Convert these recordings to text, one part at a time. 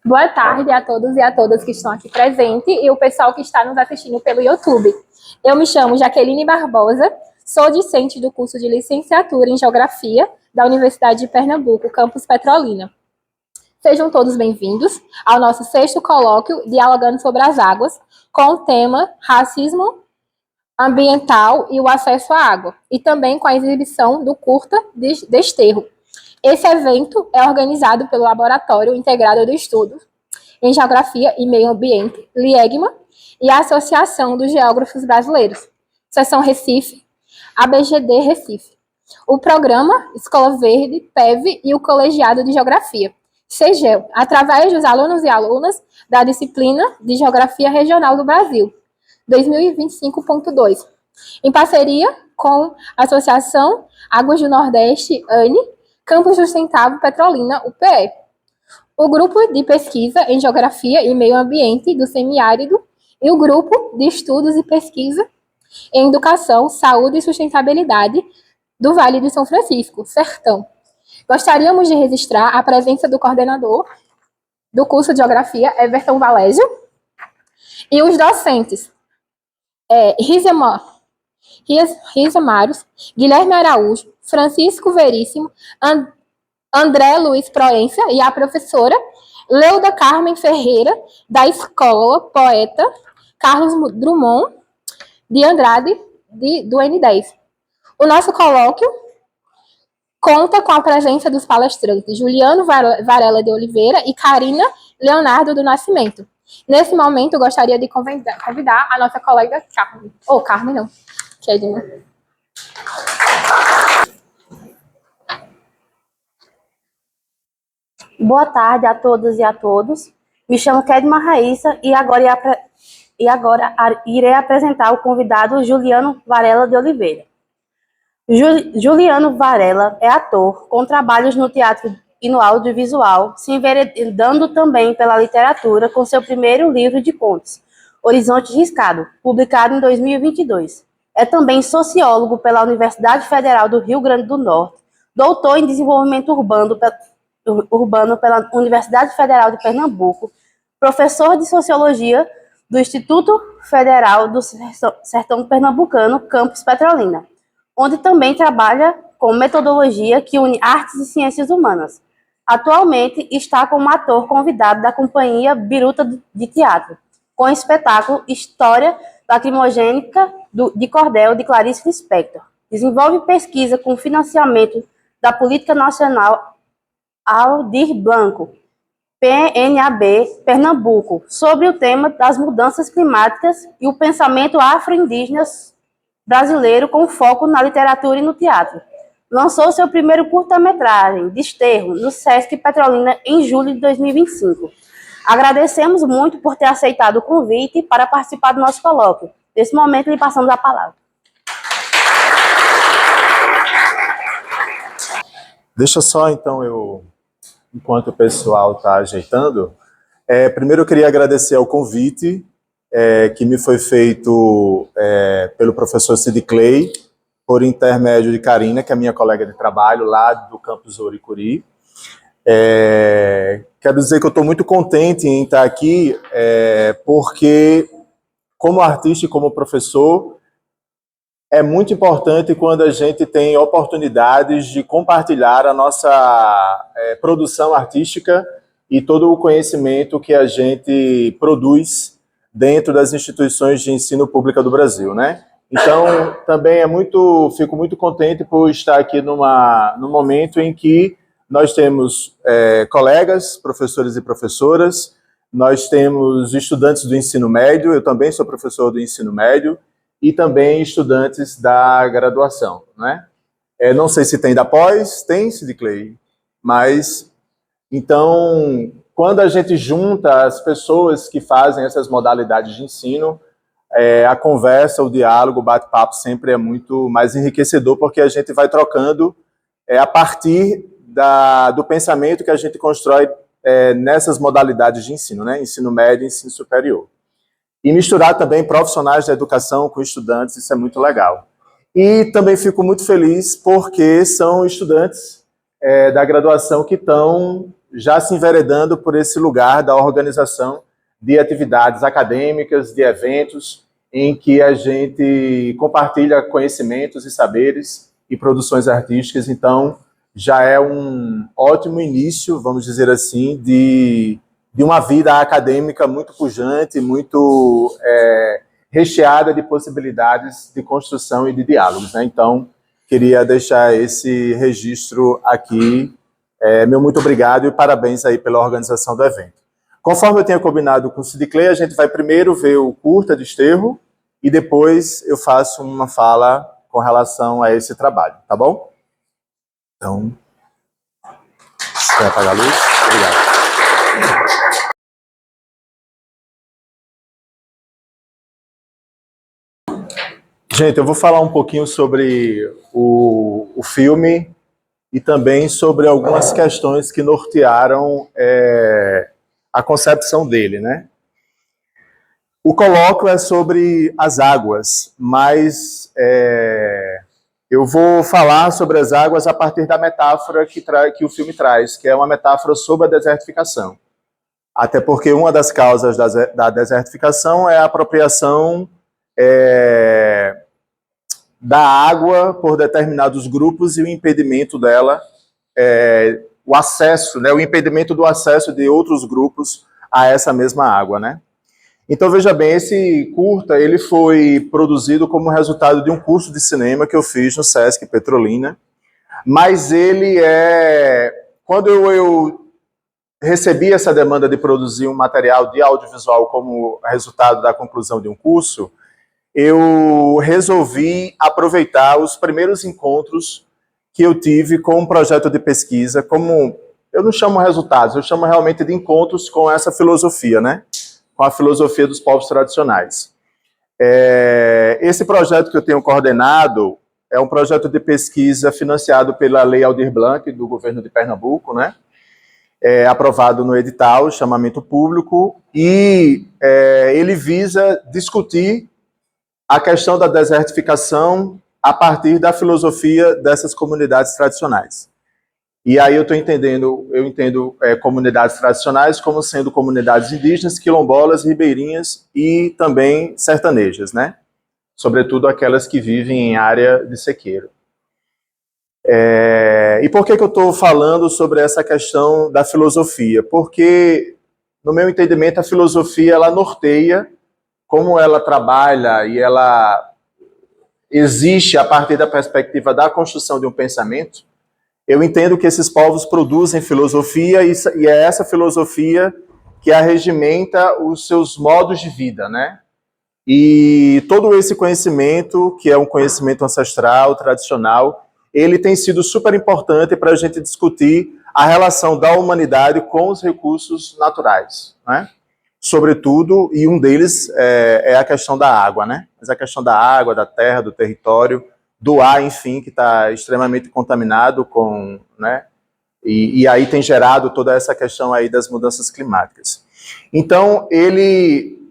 Boa tarde a todos e a todas que estão aqui presentes e o pessoal que está nos assistindo pelo YouTube. Eu me chamo Jaqueline Barbosa, sou discente do curso de licenciatura em Geografia da Universidade de Pernambuco, campus Petrolina. Sejam todos bem-vindos ao nosso sexto colóquio Dialogando sobre as Águas, com o tema Racismo Ambiental e o Acesso à Água, e também com a exibição do curta Desterro. Esse evento é organizado pelo Laboratório Integrado de Estudos em Geografia e Meio Ambiente, LIEGMA, e a Associação dos Geógrafos Brasileiros, Seção Recife, ABGD Recife. O programa Escola Verde, PEV e o Colegiado de Geografia, CEGEL, através dos alunos e alunas da disciplina de Geografia Regional do Brasil, 2025.2, em parceria com a Associação Águas do Nordeste, ANE, Campus Sustentável Petrolina, UPE. O grupo de pesquisa em Geografia e Meio Ambiente do Semiárido e o grupo de estudos e pesquisa em Educação, Saúde e Sustentabilidade do Vale do São Francisco, Sertão. Gostaríamos de registrar a presença do coordenador do curso de Geografia, Everton Valésio, e os docentes, Risa Maros, Guilherme Araújo, Francisco Veríssimo, André Luiz Proença e a professora Leuda Carmen Ferreira, da Escola Poeta Carlos Drummond de Andrade, do N10. O nosso colóquio conta com a presença dos palestrantes Juliano Varela de Oliveira e Karina Leonardo do Nascimento. Nesse momento, eu gostaria de convidar a nossa colega Carmen. Carmen não, Kedma. Boa tarde a todas e a todos. Me chamo Kedma Raíssa e agora irei apresentar o convidado Juliano Varela de Oliveira. Juliano Varela é ator com trabalhos no teatro e no audiovisual, se enveredando também pela literatura com seu primeiro livro de contos, Horizonte Riscado, publicado em 2022. É também sociólogo pela Universidade Federal do Rio Grande do Norte, doutor em desenvolvimento urbano pela Universidade Federal de Pernambuco, professor de Sociologia do Instituto Federal do Sertão Pernambucano, campus Petrolina, onde também trabalha com metodologia que une artes e ciências humanas. Atualmente está como ator convidado da Companhia Biruta de Teatro, com o espetáculo História Lacrimogênica de Cordel, de Clarice Lispector. Desenvolve pesquisa com financiamento da Política Nacional Aldir Blanc, PNAB, Pernambuco, sobre o tema das mudanças climáticas e o pensamento afro-indígena brasileiro com foco na literatura e no teatro. Lançou seu primeiro curta-metragem, Desterro, no Sesc Petrolina em julho de 2025. Agradecemos muito por ter aceitado o convite para participar do nosso colóquio. Nesse momento, lhe passamos a palavra. Deixa só, então, enquanto o pessoal está ajeitando, primeiro eu queria agradecer ao convite que me foi feito pelo professor Sid Clay, por intermédio de Karina, que é minha colega de trabalho lá do campus Ouricuri. Quero dizer que eu estou muito contente em estar aqui, porque, como artista e como professor, é muito importante quando a gente tem oportunidades de compartilhar a nossa produção artística e todo o conhecimento que a gente produz dentro das instituições de ensino pública do Brasil, né? Então, também fico muito contente por estar aqui num momento em que nós temos colegas, professores e professoras, nós temos estudantes do ensino médio, eu também sou professor do ensino médio, e também estudantes da graduação, né? Não sei se tem da pós, tem, Sid Clay, mas, então, quando a gente junta as pessoas que fazem essas modalidades de ensino, a conversa, o diálogo, o bate-papo sempre é muito mais enriquecedor, porque a gente vai trocando a partir do pensamento que a gente constrói nessas modalidades de ensino, né? Ensino médio e ensino superior. E misturar também profissionais da educação com estudantes, isso é muito legal. E também fico muito feliz porque são estudantes da graduação que estão já se enveredando por esse lugar da organização de atividades acadêmicas, de eventos, em que a gente compartilha conhecimentos e saberes e produções artísticas. Então, já é um ótimo início, vamos dizer assim, de uma vida acadêmica muito pujante, muito recheada de possibilidades de construção e de diálogos, né? Então, queria deixar esse registro aqui. Meu muito obrigado e parabéns aí pela organização do evento. Conforme eu tinha combinado com o Sid Clay, a gente vai primeiro ver o curta de Esterro e depois eu faço uma fala com relação a esse trabalho, tá bom? Então, você vai apagar a luz? Obrigado. Gente, eu vou falar um pouquinho sobre o filme e também sobre algumas questões que nortearam a concepção dele, né? O colóquio é sobre as águas, mas eu vou falar sobre as águas a partir da metáfora que o filme traz, que é uma metáfora sobre a desertificação. Até porque uma das causas da desertificação é a apropriação da água por determinados grupos e o impedimento dela, o acesso, né, o impedimento do acesso de outros grupos a essa mesma água, né? Então, veja bem, esse curta, ele foi produzido como resultado de um curso de cinema que eu fiz no Sesc Petrolina, mas ele quando eu recebi essa demanda de produzir um material de audiovisual como resultado da conclusão de um curso, eu resolvi aproveitar os primeiros encontros que eu tive com um projeto de pesquisa, como eu não chamo resultados, eu chamo realmente de encontros com essa filosofia, né? Com a filosofia dos povos tradicionais. Esse projeto que eu tenho coordenado é um projeto de pesquisa financiado pela Lei Aldir Blanc, do governo de Pernambuco, né? Aprovado no edital, chamamento público, e ele visa discutir a questão da desertificação a partir da filosofia dessas comunidades tradicionais. E aí eu entendo comunidades tradicionais como sendo comunidades indígenas, quilombolas, ribeirinhas e também sertanejas, né? Sobretudo aquelas que vivem em área de sequeiro. E por que eu estou falando sobre essa questão da filosofia? Porque, no meu entendimento, a filosofia ela norteia como ela trabalha e ela existe a partir da perspectiva da construção de um pensamento. Eu entendo que esses povos produzem filosofia e é essa filosofia que arregimenta os seus modos de vida, né? E todo esse conhecimento, que é um conhecimento ancestral, tradicional, ele tem sido super importante para a gente discutir a relação da humanidade com os recursos naturais, né? Sobretudo, e um deles é a questão da água, né? Mas a questão da água, da terra, do território, do ar, enfim, que está extremamente contaminado com, né? E aí tem gerado toda essa questão aí das mudanças climáticas. Então,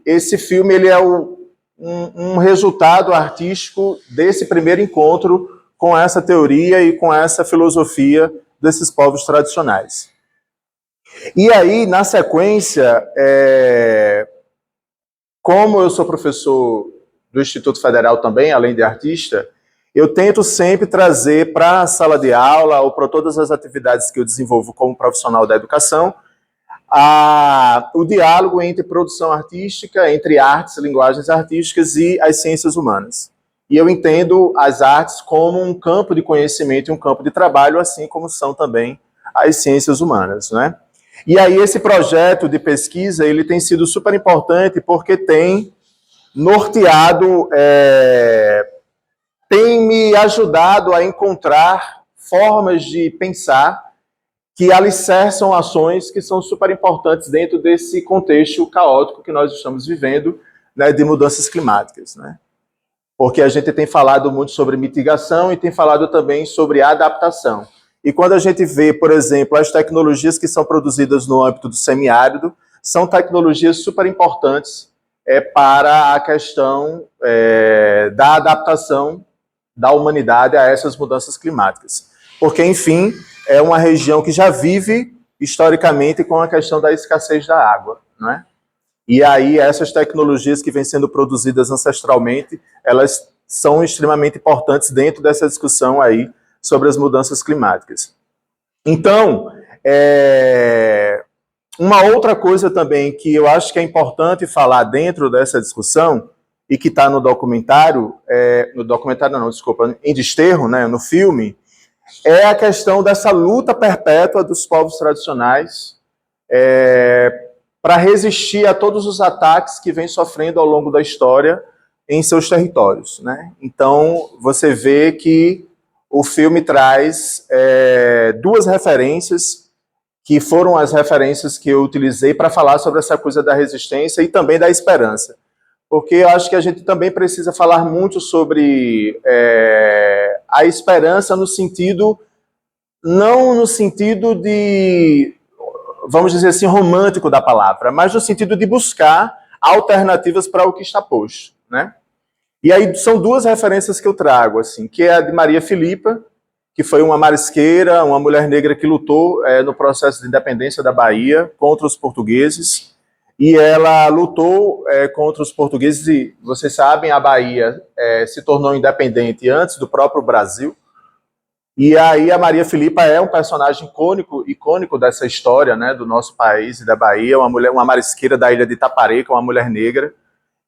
esse filme ele é um resultado artístico desse primeiro encontro com essa teoria e com essa filosofia desses povos tradicionais. E aí, na sequência, como eu sou professor do Instituto Federal também, além de artista, eu tento sempre trazer para a sala de aula ou para todas as atividades que eu desenvolvo como profissional da educação, o diálogo entre produção artística, entre artes, linguagens artísticas e as ciências humanas. E eu entendo as artes como um campo de conhecimento e um campo de trabalho, assim como são também as ciências humanas, né? E aí esse projeto de pesquisa, ele tem sido super importante porque tem norteado, tem me ajudado a encontrar formas de pensar que alicerçam ações que são super importantes dentro desse contexto caótico que nós estamos vivendo, né, de mudanças climáticas, né? Porque a gente tem falado muito sobre mitigação e tem falado também sobre adaptação. E quando a gente vê, por exemplo, as tecnologias que são produzidas no âmbito do semiárido, são tecnologias super importantes para a questão da adaptação da humanidade a essas mudanças climáticas. Porque, enfim, é uma região que já vive historicamente com a questão da escassez da água, não é? E aí essas tecnologias que vêm sendo produzidas ancestralmente, elas são extremamente importantes dentro dessa discussão aí sobre as mudanças climáticas. Então, uma outra coisa também que eu acho que é importante falar dentro dessa discussão, e que está no documentário, em Desterro, né, no filme, é a questão dessa luta perpétua dos povos tradicionais para resistir a todos os ataques que vem sofrendo ao longo da história em seus territórios, né? Então, você vê que o filme traz duas referências, que foram as referências que eu utilizei para falar sobre essa coisa da resistência e também da esperança. Porque eu acho que a gente também precisa falar muito sobre a esperança no sentido, não no sentido de, vamos dizer assim, romântico da palavra, mas no sentido de buscar alternativas para o que está posto, né? E aí são duas referências que eu trago, assim, que é a de Maria Filipa, que foi uma marisqueira, uma mulher negra que lutou no processo de independência da Bahia contra os portugueses, e ela lutou contra os portugueses, e vocês sabem, a Bahia se tornou independente antes do próprio Brasil, e aí a Maria Filipa é um personagem icônico dessa história, né, do nosso país e da Bahia, uma marisqueira da ilha de Itaparica, uma mulher negra,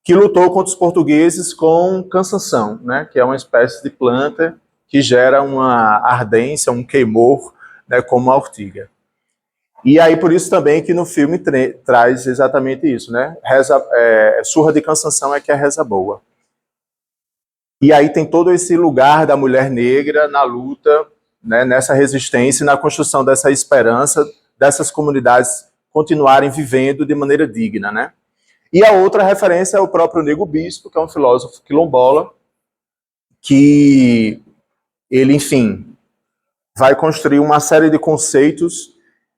que lutou contra os portugueses com cansanção, né, que é uma espécie de planta que gera uma ardência, um queimor, né, como a ortiga. E aí, por isso também que no filme traz exatamente isso, né? Surra de cansanção é que é reza boa. E aí tem todo esse lugar da mulher negra na luta, né, nessa resistência, na construção dessa esperança, dessas comunidades continuarem vivendo de maneira digna, né? E a outra referência é o próprio Nego Bispo, que é um filósofo quilombola, que ele, enfim, vai construir uma série de conceitos.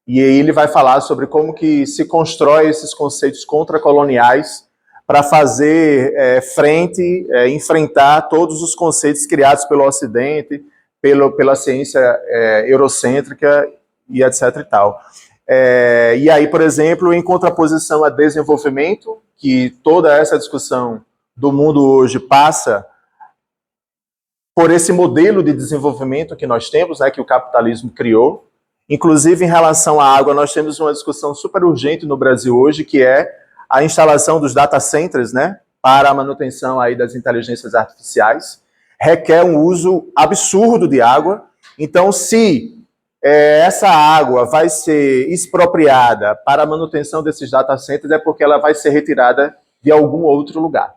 E aí ele vai falar sobre como que se constrói esses conceitos contracoloniais para fazer frente, enfrentar todos os conceitos criados pelo Ocidente, pela ciência eurocêntrica e etc. e tal. E aí, por exemplo, em contraposição a desenvolvimento, que toda essa discussão do mundo hoje passa por esse modelo de desenvolvimento que nós temos, né, que o capitalismo criou. Inclusive, em relação à água, nós temos uma discussão super urgente no Brasil hoje, que é a instalação dos data centers, né, para a manutenção aí das inteligências artificiais. Requer um uso absurdo de água. Então, se essa água vai ser expropriada para a manutenção desses data centers, é porque ela vai ser retirada de algum outro lugar.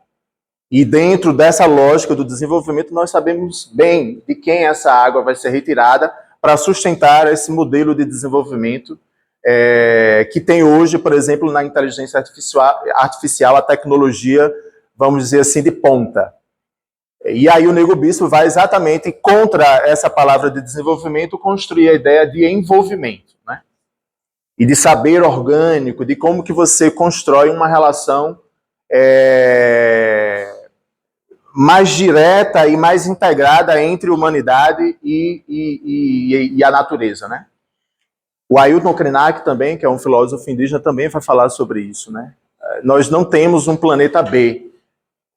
E dentro dessa lógica do desenvolvimento, nós sabemos bem de quem essa água vai ser retirada para sustentar esse modelo de desenvolvimento que tem hoje, por exemplo, na inteligência artificial, a tecnologia, vamos dizer assim, de ponta. E aí o Nego Bispo vai exatamente contra essa palavra de desenvolvimento construir a ideia de envolvimento, né? E de saber orgânico, de como que você constrói uma relação mais direta e mais integrada entre humanidade e a natureza, né? O Ailton Krenak também, que é um filósofo indígena, também vai falar sobre isso, né? Nós não temos um planeta B.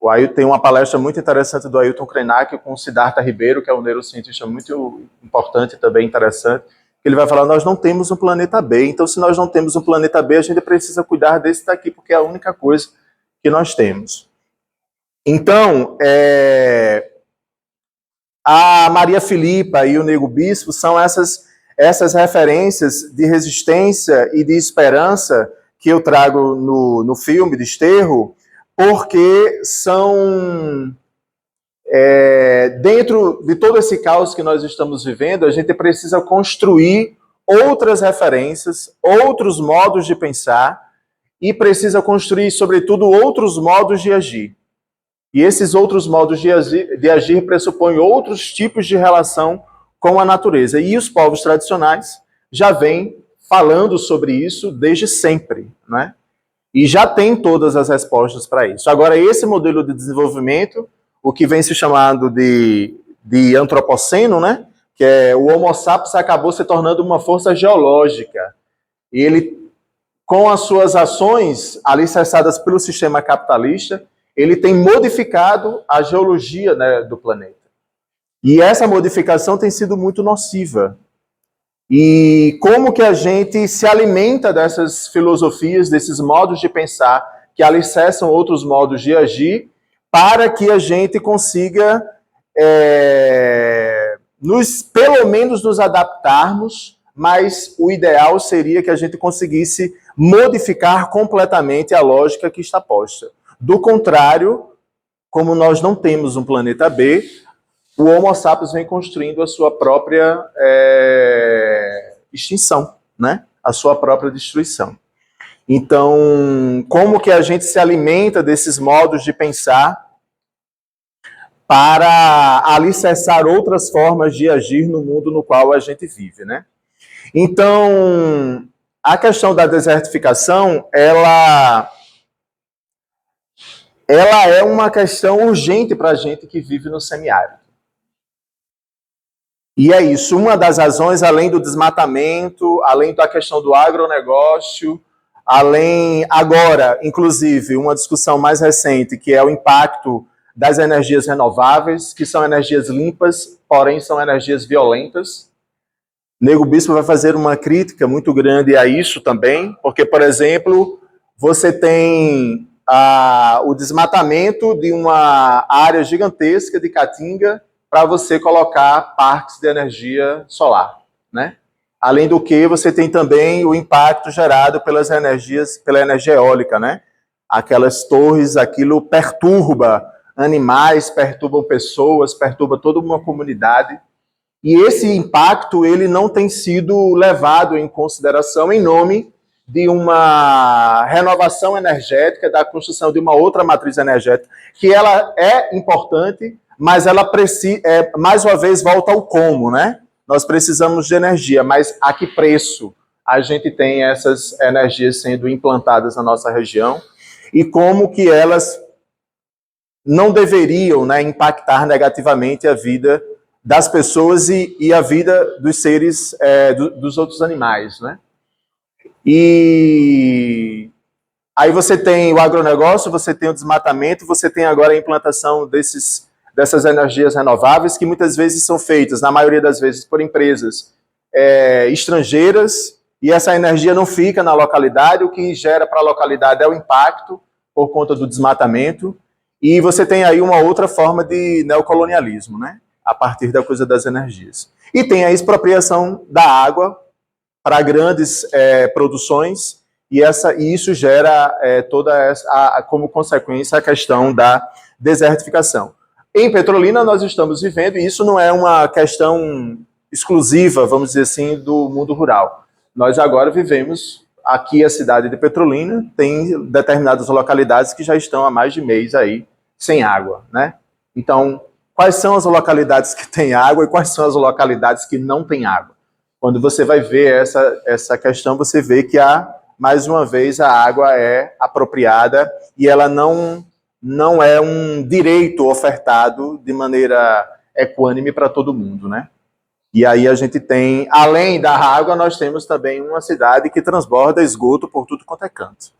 O Ailton tem uma palestra muito interessante do Ailton Krenak com o Siddhartha Ribeiro, que é um neurocientista muito importante e também interessante, que ele vai falar, nós não temos um planeta B, então se nós não temos um planeta B, a gente precisa cuidar desse daqui, porque é a única coisa que nós temos. Então, a Maria Filipa e o Nego Bispo são essas referências de resistência e de esperança que eu trago no filme Desterro, porque são, dentro de todo esse caos que nós estamos vivendo, a gente precisa construir outras referências, outros modos de pensar, e precisa construir, sobretudo, outros modos de agir. E esses outros modos de agir pressupõem outros tipos de relação com a natureza. E os povos tradicionais já vêm falando sobre isso desde sempre, né? E já tem todas as respostas para isso. Agora, esse modelo de desenvolvimento, o que vem se chamando de antropoceno, né? Que é o Homo sapiens acabou se tornando uma força geológica ele, com as suas ações alicerçadas pelo sistema capitalista, ele tem modificado a geologia, né, do planeta. E essa modificação tem sido muito nociva. E como que a gente se alimenta dessas filosofias, desses modos de pensar que alicerçam outros modos de agir, para que a gente consiga, pelo menos nos adaptarmos, mas o ideal seria que a gente conseguisse modificar completamente a lógica que está posta. Do contrário, como nós não temos um planeta B, o Homo sapiens vem construindo a sua própria extinção, né? A sua própria destruição. Então, como que a gente se alimenta desses modos de pensar para alicerçar outras formas de agir no mundo no qual a gente vive, né? Então, a questão da desertificação, ela é uma questão urgente para a gente que vive no semiárido. E é isso, uma das razões, além do desmatamento, além da questão do agronegócio, além, agora, inclusive, uma discussão mais recente, que é o impacto das energias renováveis, que são energias limpas, porém são energias violentas. Nego Bispo vai fazer uma crítica muito grande a isso também, porque, por exemplo, você tem o desmatamento de uma área gigantesca de caatinga para você colocar parques de energia solar, né? Além do que, você tem também o impacto gerado pela energia eólica, né? Aquelas torres, aquilo perturba animais, perturba pessoas, perturba toda uma comunidade. E esse impacto, ele não tem sido levado em consideração em nome de uma renovação energética, da construção de uma outra matriz energética, que ela é importante, mas ela precisa, mais uma vez, volta ao como, né? Nós precisamos de energia, mas a que preço a gente tem essas energias sendo implantadas na nossa região e como que elas não deveriam, né, impactar negativamente a vida das pessoas e a vida dos seres, dos outros animais, né? E aí você tem o agronegócio, você tem o desmatamento, você tem agora a implantação dessas energias renováveis, que muitas vezes são feitas, na maioria das vezes, por empresas estrangeiras, e essa energia não fica na localidade, o que gera para a localidade é o impacto por conta do desmatamento, e você tem aí uma outra forma de neocolonialismo, né? A partir da coisa das energias. E tem a expropriação da água para grandes produções, e isso gera como consequência a questão da desertificação. Em Petrolina nós estamos vivendo, e isso não é uma questão exclusiva, vamos dizer assim, do mundo rural. Nós agora vivemos, aqui a cidade de Petrolina, tem determinadas localidades que já estão há mais de mês aí sem água, né? Então, quais são as localidades que têm água e quais são as localidades que não têm água? Quando você vai ver essa questão, você vê que, mais uma vez, a água é apropriada e ela não é um direito ofertado de maneira equânime para todo mundo, né? E aí a gente tem, além da água, nós temos também uma cidade que transborda esgoto por tudo quanto é canto.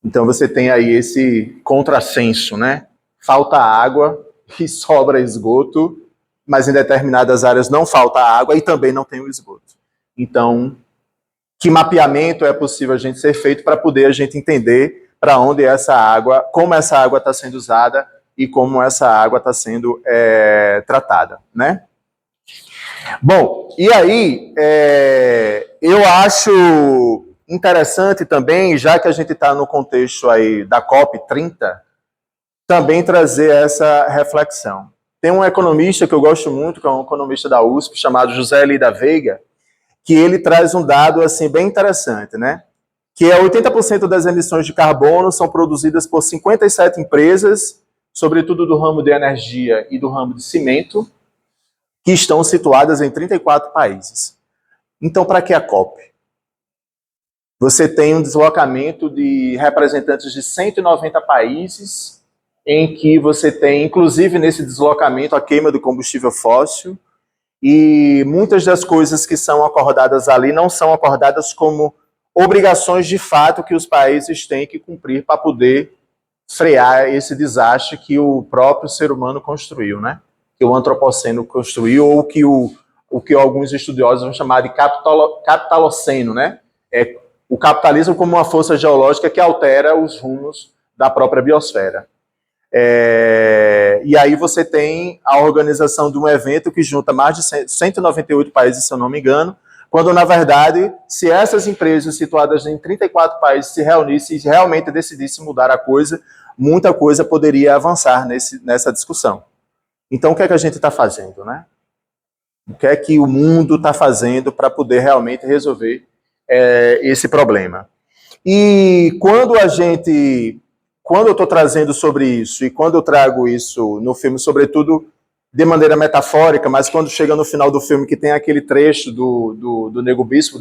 Então você tem aí esse contrassenso, né? Falta água e sobra esgoto, mas em determinadas áreas não falta água e também não tem o esgoto. Então, que mapeamento é possível a gente ser feito para poder a gente entender para onde essa água, como essa água está sendo usada e como essa água está sendo tratada, né? Bom, e aí, eu acho interessante também, já que a gente está no contexto aí da COP30, também trazer essa reflexão. Tem um economista que eu gosto muito, que é um economista da USP, chamado José Eli da Veiga, que ele traz um dado assim bem interessante, né? Que 80% das emissões de carbono são produzidas por 57 empresas, sobretudo do ramo de energia e do ramo de cimento, que estão situadas em 34 países. Então, para que a COP? Você tem um deslocamento de representantes de 190 países, em que você tem, inclusive nesse deslocamento, a queima do combustível fóssil, e muitas das coisas que são acordadas ali não são acordadas como obrigações de fato que os países têm que cumprir para poder frear esse desastre que o próprio ser humano construiu, né? Que o antropoceno construiu, ou que o que alguns estudiosos vão chamar de capitaloceno, né? É o capitalismo como uma força geológica que altera os rumos da própria biosfera. E aí você tem a organização de um evento que junta mais de 198 países, se eu não me engano, quando, na verdade, se essas empresas situadas em 34 países se reunissem e realmente decidissem mudar a coisa, muita coisa poderia avançar nessa discussão. Então, o que é que a gente está fazendo, né? O que é que o mundo está fazendo para poder realmente resolver esse problema? E quando eu estou trazendo sobre isso, e quando eu trago isso no filme, sobretudo de maneira metafórica, mas quando chega no final do filme, que tem aquele trecho do Nego Bispo,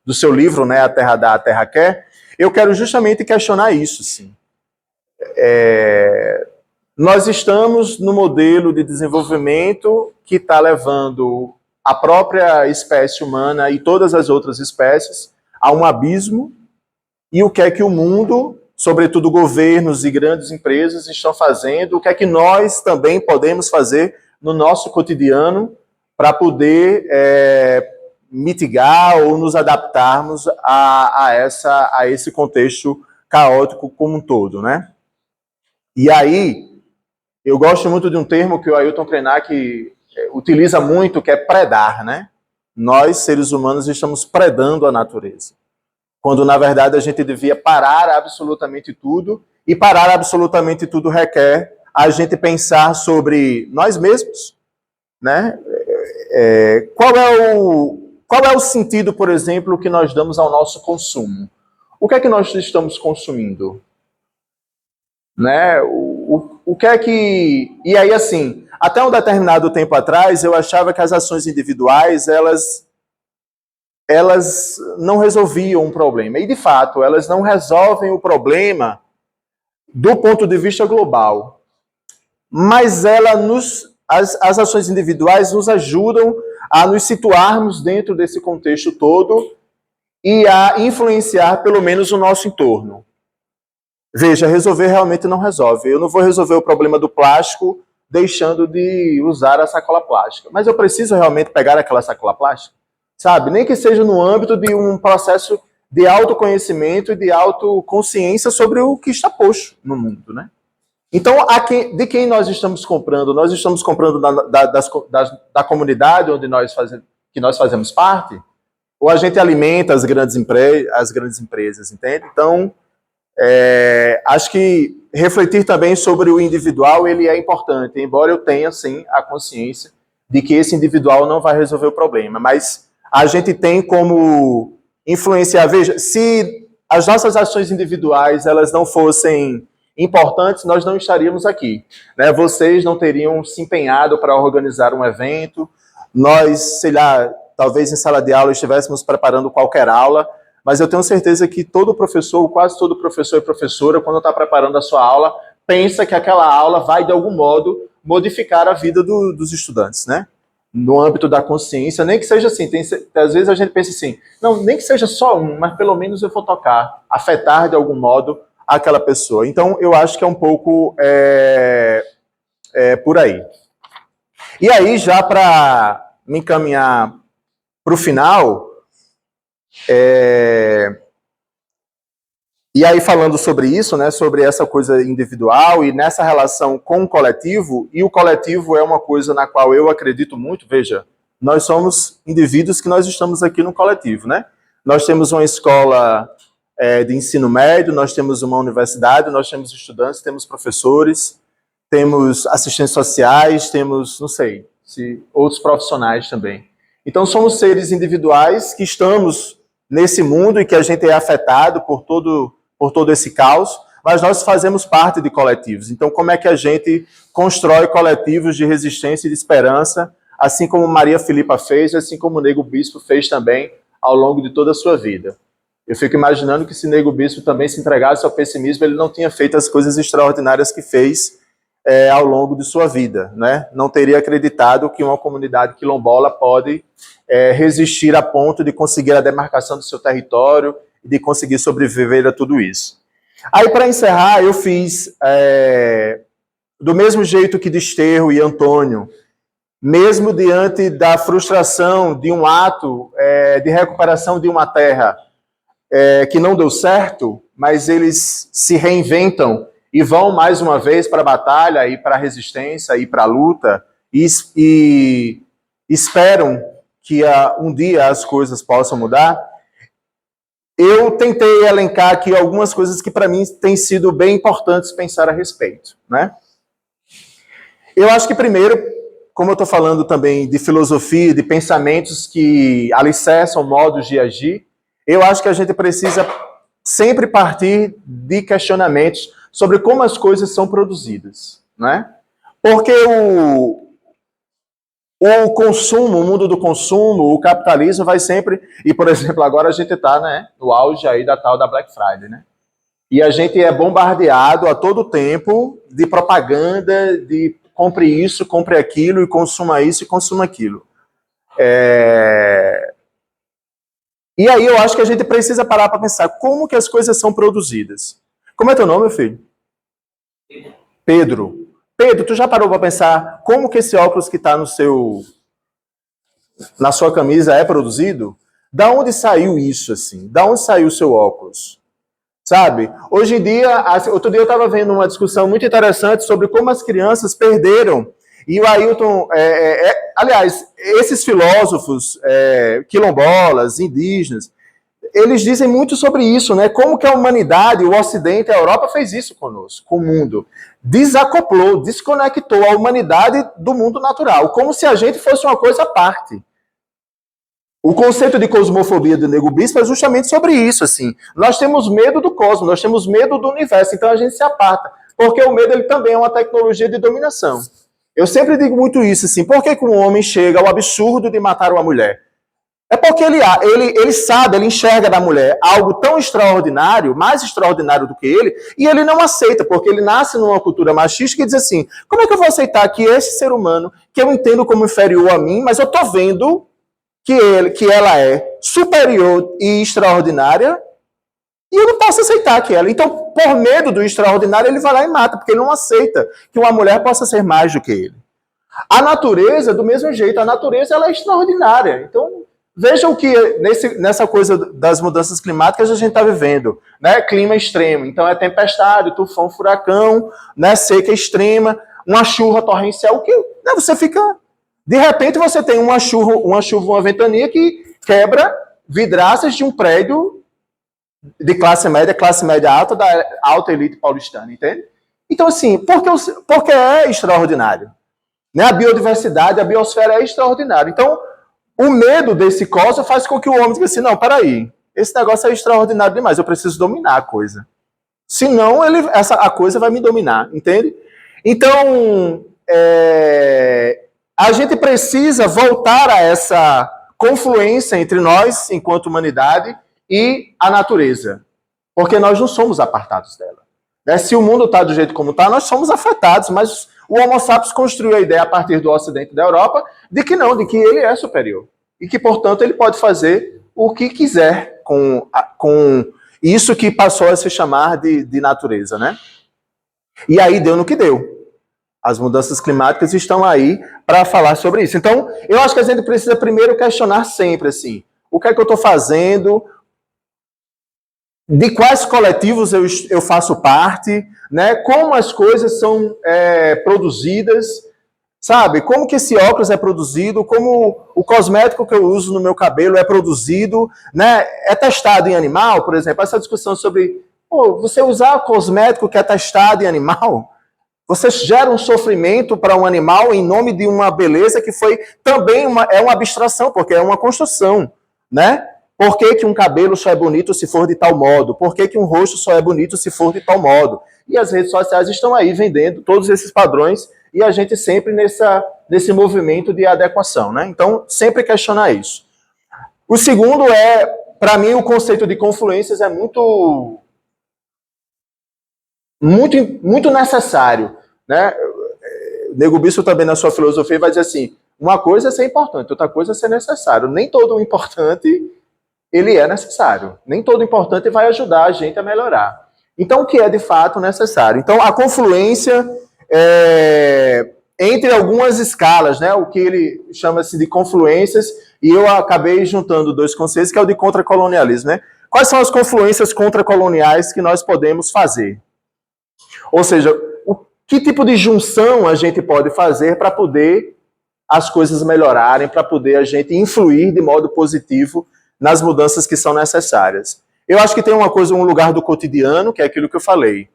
do seu livro, né, A Terra Dá, a Terra Quer, eu quero justamente questionar isso, sim. Nós estamos no modelo de desenvolvimento que está levando a própria espécie humana e todas as outras espécies a um abismo, e o que é que o mundo, sobretudo governos e grandes empresas, estão fazendo, o que é que nós também podemos fazer no nosso cotidiano para poder mitigar ou nos adaptarmos a esse contexto caótico como um todo, né? E aí, eu gosto muito de um termo que o Ailton Krenak utiliza muito, que é predar, né? Nós, seres humanos, estamos predando a natureza, quando, na verdade, a gente devia parar absolutamente tudo, e parar absolutamente tudo requer a gente pensar sobre nós mesmos, né? Qual é o sentido, por exemplo, que nós damos ao nosso consumo? O que é que nós estamos consumindo? Né? O que é que... E aí, assim, até um determinado tempo atrás, eu achava que as ações individuais, elas não resolviam um problema. E, de fato, elas não resolvem o problema do ponto de vista global. Mas as ações individuais nos ajudam a nos situarmos dentro desse contexto todo e a influenciar, pelo menos, o nosso entorno. Veja, resolver realmente não resolve. Eu não vou resolver o problema do plástico deixando de usar a sacola plástica. Mas eu preciso realmente pegar aquela sacola plástica? Sabe? Nem que seja no âmbito de um processo de autoconhecimento e de autoconsciência sobre o que está posto no mundo, né? Então, de quem nós estamos comprando? Nós estamos comprando da comunidade onde que nós fazemos parte? Ou a gente alimenta as grandes empresas, entende? Então, acho que refletir também sobre o individual, ele é importante, embora eu tenha, sim, a consciência de que esse individual não vai resolver o problema, mas a gente tem como influenciar. Veja, se as nossas ações individuais elas não fossem importantes, nós não estaríamos aqui, né? Vocês não teriam se empenhado para organizar um evento, nós, sei lá, talvez em sala de aula estivéssemos preparando qualquer aula, mas eu tenho certeza que todo professor, quase todo professor e professora, quando está preparando a sua aula, pensa que aquela aula vai, de algum modo, modificar a vida dos estudantes, né? No âmbito da consciência, nem que seja assim, às vezes a gente pensa assim, não, nem que seja só um, mas pelo menos eu vou tocar, afetar de algum modo aquela pessoa. Então, eu acho que é um pouco por aí. E aí, já para me encaminhar para o final, e aí falando sobre isso, né, sobre essa coisa individual e nessa relação com o coletivo, e o coletivo é uma coisa na qual eu acredito muito. Veja, nós somos indivíduos que nós estamos aqui no coletivo, né? Nós temos uma escola de ensino médio, nós temos uma universidade, nós temos estudantes, temos professores, temos assistentes sociais, temos, não sei, outros profissionais também. Então, somos seres individuais que estamos nesse mundo e que a gente é afetado por todo esse caos, mas nós fazemos parte de coletivos. Então, como é que a gente constrói coletivos de resistência e de esperança, assim como Maria Filipa fez, assim como o Nego Bispo fez também ao longo de toda a sua vida? Eu fico imaginando que se Nego Bispo também se entregasse ao pessimismo, ele não tinha feito as coisas extraordinárias que fez ao longo de sua vida, né? Não teria acreditado que uma comunidade quilombola pode resistir a ponto de conseguir a demarcação do seu território e de conseguir sobreviver a tudo isso. Aí, para encerrar, eu fiz, do mesmo jeito que Desterro e Antônio, mesmo diante da frustração de um ato de recuperação de uma terra que não deu certo, mas eles se reinventam e vão mais uma vez para a batalha e para a resistência e para a luta e esperam que um dia as coisas possam mudar. Eu tentei elencar aqui algumas coisas que para mim têm sido bem importantes pensar a respeito, né? Eu acho que primeiro, como eu estou falando também de filosofia, de pensamentos que alicerçam modos de agir, eu acho que a gente precisa sempre partir de questionamentos sobre como as coisas são produzidas, né? Porque o consumo, o mundo do consumo, o capitalismo vai sempre... E, por exemplo, agora a gente está, né, no auge aí da tal da Black Friday, né? E a gente é bombardeado a todo tempo de propaganda, de compre isso, compre aquilo, e consuma isso e consuma aquilo. E aí eu acho que a gente precisa parar para pensar como que as coisas são produzidas. Como é teu nome, meu filho? Pedro. Pedro, tu já parou para pensar como que esse óculos que está na sua camisa é produzido? Da onde saiu isso, assim? Da onde saiu o seu óculos? Sabe? Hoje em dia, outro dia eu estava vendo uma discussão muito interessante sobre como as crianças perderam. E o Ailton, aliás, esses filósofos quilombolas, indígenas, eles dizem muito sobre isso, né? Como que a humanidade, o Ocidente, a Europa fez isso conosco, com o mundo. Desacoplou, desconectou a humanidade do mundo natural, como se a gente fosse uma coisa à parte. O conceito de cosmofobia do Nego Bispo é justamente sobre isso, assim. Nós temos medo do cosmos, nós temos medo do universo, então a gente se aparta. Porque o medo ele também é uma tecnologia de dominação. Eu sempre digo muito isso, assim. Por que um homem chega ao absurdo de matar uma mulher? É porque ele sabe, ele enxerga na mulher algo tão extraordinário, mais extraordinário do que ele, e ele não aceita, porque ele nasce numa cultura machista que diz assim, como é que eu vou aceitar que esse ser humano, que eu entendo como inferior a mim, mas eu tô vendo que ela é superior e extraordinária, e eu não posso aceitar que ela. Então, por medo do extraordinário, ele vai lá e mata, porque ele não aceita que uma mulher possa ser mais do que ele. A natureza, do mesmo jeito, a natureza ela é extraordinária. Então, vejam que nessa coisa das mudanças climáticas a gente está vivendo, né? Clima extremo. Então, é tempestade, tufão, furacão, né? Seca extrema, uma chuva torrencial, que né? Você fica... De repente, você tem uma chuva, uma ventania que quebra vidraças de um prédio de classe média alta, da alta elite paulistana, entende? Então, assim, porque é extraordinário. Né? A biodiversidade, a biosfera é extraordinária. Então, o medo desse cosmos faz com que o homem diga assim, não, peraí, esse negócio é extraordinário demais, eu preciso dominar a coisa. Senão, a coisa vai me dominar, entende? Então, a gente precisa voltar a essa confluência entre nós, enquanto humanidade, e a natureza. Porque nós não somos apartados dela. Né? Se o mundo está do jeito como está, nós somos afetados, mas o Homo sapiens construiu a ideia a partir do Ocidente da Europa de que não, de que ele é superior. E que, portanto, ele pode fazer o que quiser com isso que passou a se chamar de natureza. Né? E aí deu no que deu. As mudanças climáticas estão aí para falar sobre isso. Então, eu acho que a gente precisa primeiro questionar sempre, assim, o que é que eu estou fazendo, de quais coletivos eu faço parte, né? Como as coisas são produzidas, sabe? Como que esse óculos é produzido, como o cosmético que eu uso no meu cabelo é produzido, né? É testado em animal, por exemplo, essa discussão sobre você usar cosmético que é testado em animal... Você gera um sofrimento para um animal em nome de uma beleza que foi também uma abstração, porque é uma construção, né? Por que um cabelo só é bonito se for de tal modo? Por que um rosto só é bonito se for de tal modo? E as redes sociais estão aí vendendo todos esses padrões e a gente sempre nesse movimento de adequação, né? Então, sempre questionar isso. O segundo para mim, o conceito de confluências é muito necessário. Né? Nego Bispo também na sua filosofia vai dizer assim, uma coisa é ser importante, outra coisa é ser necessário. Nem todo o importante, ele é necessário. Nem todo o importante vai ajudar a gente a melhorar. Então, o que é de fato necessário? Então, a confluência entre algumas escalas, né, o que ele chama-se de confluências, e eu acabei juntando dois conceitos, que é o de contracolonialismo, né? Quais são as confluências contracoloniais que nós podemos fazer? Ou seja, que tipo de junção a gente pode fazer para poder as coisas melhorarem, para poder a gente influir de modo positivo nas mudanças que são necessárias? Eu acho que tem uma coisa, um lugar do cotidiano, que é aquilo que eu falei.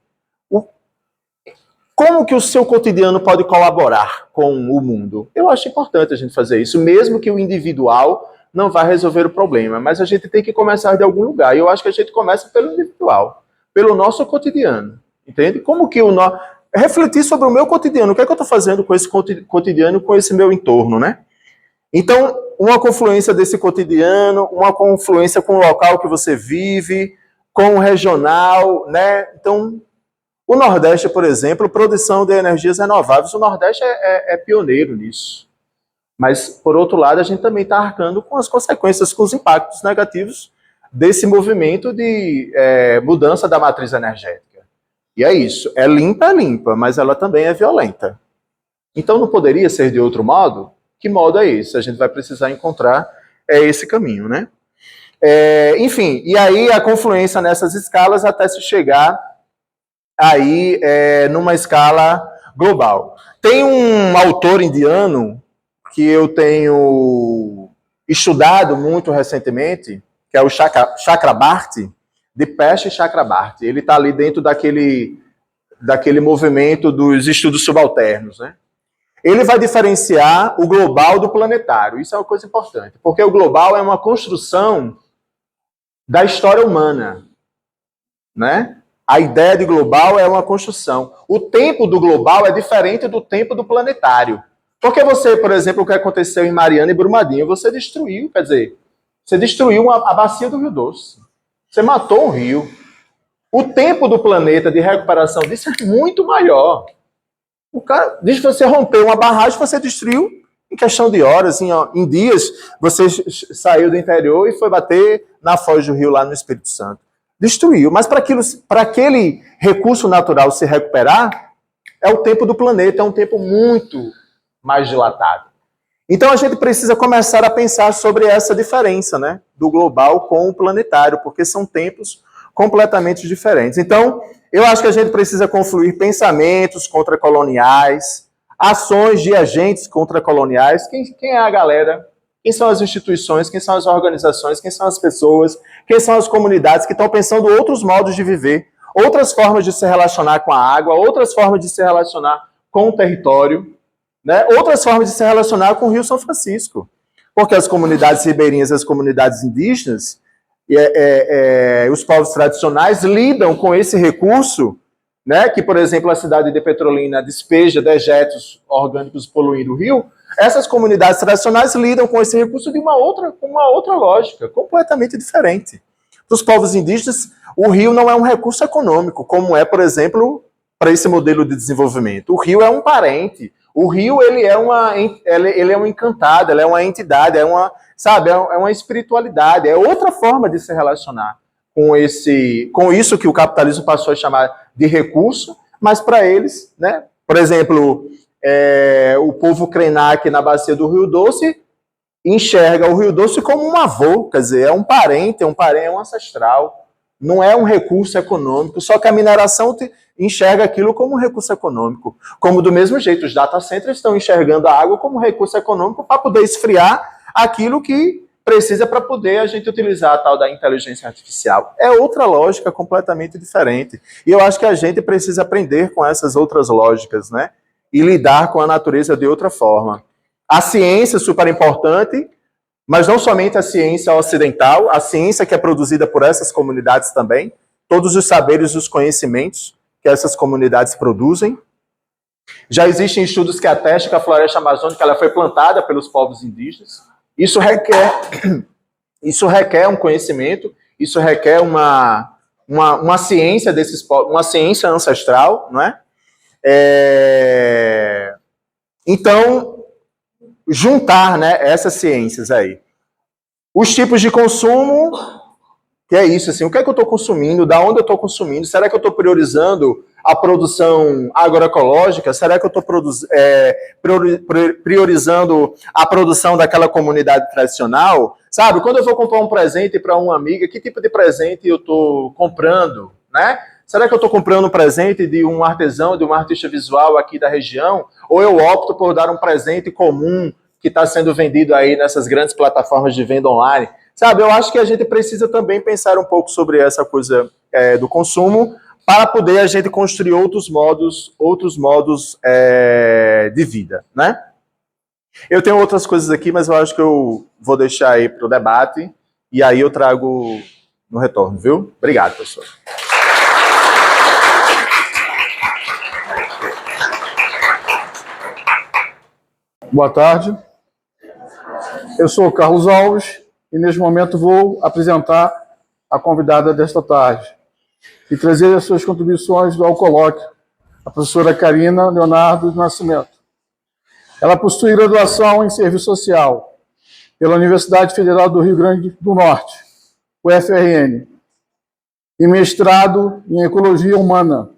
Como que o seu cotidiano pode colaborar com o mundo? Eu acho importante a gente fazer isso, mesmo que o individual não vá resolver o problema, mas a gente tem que começar de algum lugar. E eu acho que a gente começa pelo individual, pelo nosso cotidiano, entende? Como que refletir sobre o meu cotidiano, o que é que eu estou fazendo com esse cotidiano, com esse meu entorno, né? Então, uma confluência desse cotidiano, uma confluência com o local que você vive, com o regional, né? Então, o Nordeste, por exemplo, produção de energias renováveis, o Nordeste é pioneiro nisso. Mas, por outro lado, a gente também está arcando com as consequências, com os impactos negativos desse movimento de mudança da matriz energética. E é isso, é limpa, mas ela também é violenta. Então, não poderia ser de outro modo? Que modo é esse? A gente vai precisar encontrar esse caminho, né? Enfim, e aí a confluência nessas escalas até se chegar aí numa escala global. Tem um autor indiano que eu tenho estudado muito recentemente, que é o Chakrabarti, Dipesh Chakrabarti. Ele está ali dentro daquele movimento dos estudos subalternos, né? Ele vai diferenciar o global do planetário. Isso é uma coisa importante, porque o global é uma construção da história humana, né? A ideia de global é uma construção. O tempo do global é diferente do tempo do planetário. Porque você, por exemplo, o que aconteceu em Mariana e Brumadinho, você destruiu, quer dizer, você destruiu a bacia do Rio Doce. Você matou um rio. O tempo do planeta de recuperação disso é muito maior. O cara, diz que você rompeu uma barragem, você destruiu em questão de horas, em dias, você saiu do interior e foi bater na foz do rio lá no Espírito Santo. Destruiu. Mas para aquele recurso natural se recuperar, é o tempo do planeta, é um tempo muito mais dilatado. Então a gente precisa começar a pensar sobre essa diferença, né, do global com o planetário, porque são tempos completamente diferentes. Então, eu acho que a gente precisa confluir pensamentos contracoloniais, ações de agentes contracoloniais. Quem é a galera? Quem são as instituições? Quem são as organizações? Quem são as pessoas? Quem são as comunidades que estão pensando outros modos de viver, outras formas de se relacionar com a água, outras formas de se relacionar com o território, né? Outras formas de se relacionar com o Rio São Francisco. Porque as comunidades ribeirinhas, as comunidades indígenas, os povos tradicionais lidam com esse recurso, né, que, por exemplo, a cidade de Petrolina despeja dejetos orgânicos poluindo o rio. Essas comunidades tradicionais lidam com esse recurso com uma outra lógica, completamente diferente. Para os povos indígenas, o rio não é um recurso econômico, como é, por exemplo, para esse modelo de desenvolvimento. O rio é um parente. O rio ele é um encantado, ele é uma entidade, é uma espiritualidade, é outra forma de se relacionar com isso que o capitalismo passou a chamar de recurso, mas para eles, né? Por exemplo, o povo Krenak na bacia do Rio Doce enxerga o Rio Doce como um avô, quer dizer, é um parente, é um ancestral, não é um recurso econômico, só que a mineração enxerga aquilo como um recurso econômico. Como do mesmo jeito, os data centers estão enxergando a água como um recurso econômico para poder esfriar aquilo que precisa para poder a gente utilizar a tal da inteligência artificial. É outra lógica completamente diferente. E eu acho que a gente precisa aprender com essas outras lógicas, né? E lidar com a natureza de outra forma. A ciência é super importante, mas não somente a ciência ocidental, a ciência que é produzida por essas comunidades também, todos os saberes e os conhecimentos que essas comunidades produzem. Já existem estudos que atestam que a floresta amazônica ela foi plantada pelos povos indígenas. Isso requer um conhecimento, isso requer uma ciência desses povos, uma ciência ancestral, não é? Então, juntar, né, essas ciências aí. Os tipos de consumo, que é isso, assim, o que é que eu estou consumindo, da onde eu estou consumindo, será que eu estou priorizando a produção agroecológica, será que eu estou priorizando a produção daquela comunidade tradicional, sabe? Quando eu vou comprar um presente para uma amiga, que tipo de presente eu estou comprando, né? Será que eu estou comprando um presente de um artesão, de um artista visual aqui da região, ou eu opto por dar um presente comum que está sendo vendido aí nessas grandes plataformas de venda online? Sabe, eu acho que a gente precisa também pensar um pouco sobre essa coisa do consumo para poder a gente construir outros modos de vida, né? Eu tenho outras coisas aqui, mas eu acho que eu vou deixar aí para o debate e aí eu trago no retorno, viu? Obrigado, professor. Boa tarde. Eu sou o Carlos Alves e neste momento vou apresentar a convidada desta tarde e trazer as suas contribuições ao colóquio, a professora Carina Leonardo do Nascimento. Ela possui graduação em Serviço Social pela Universidade Federal do Rio Grande do Norte, UFRN, e mestrado em Ecologia Humana,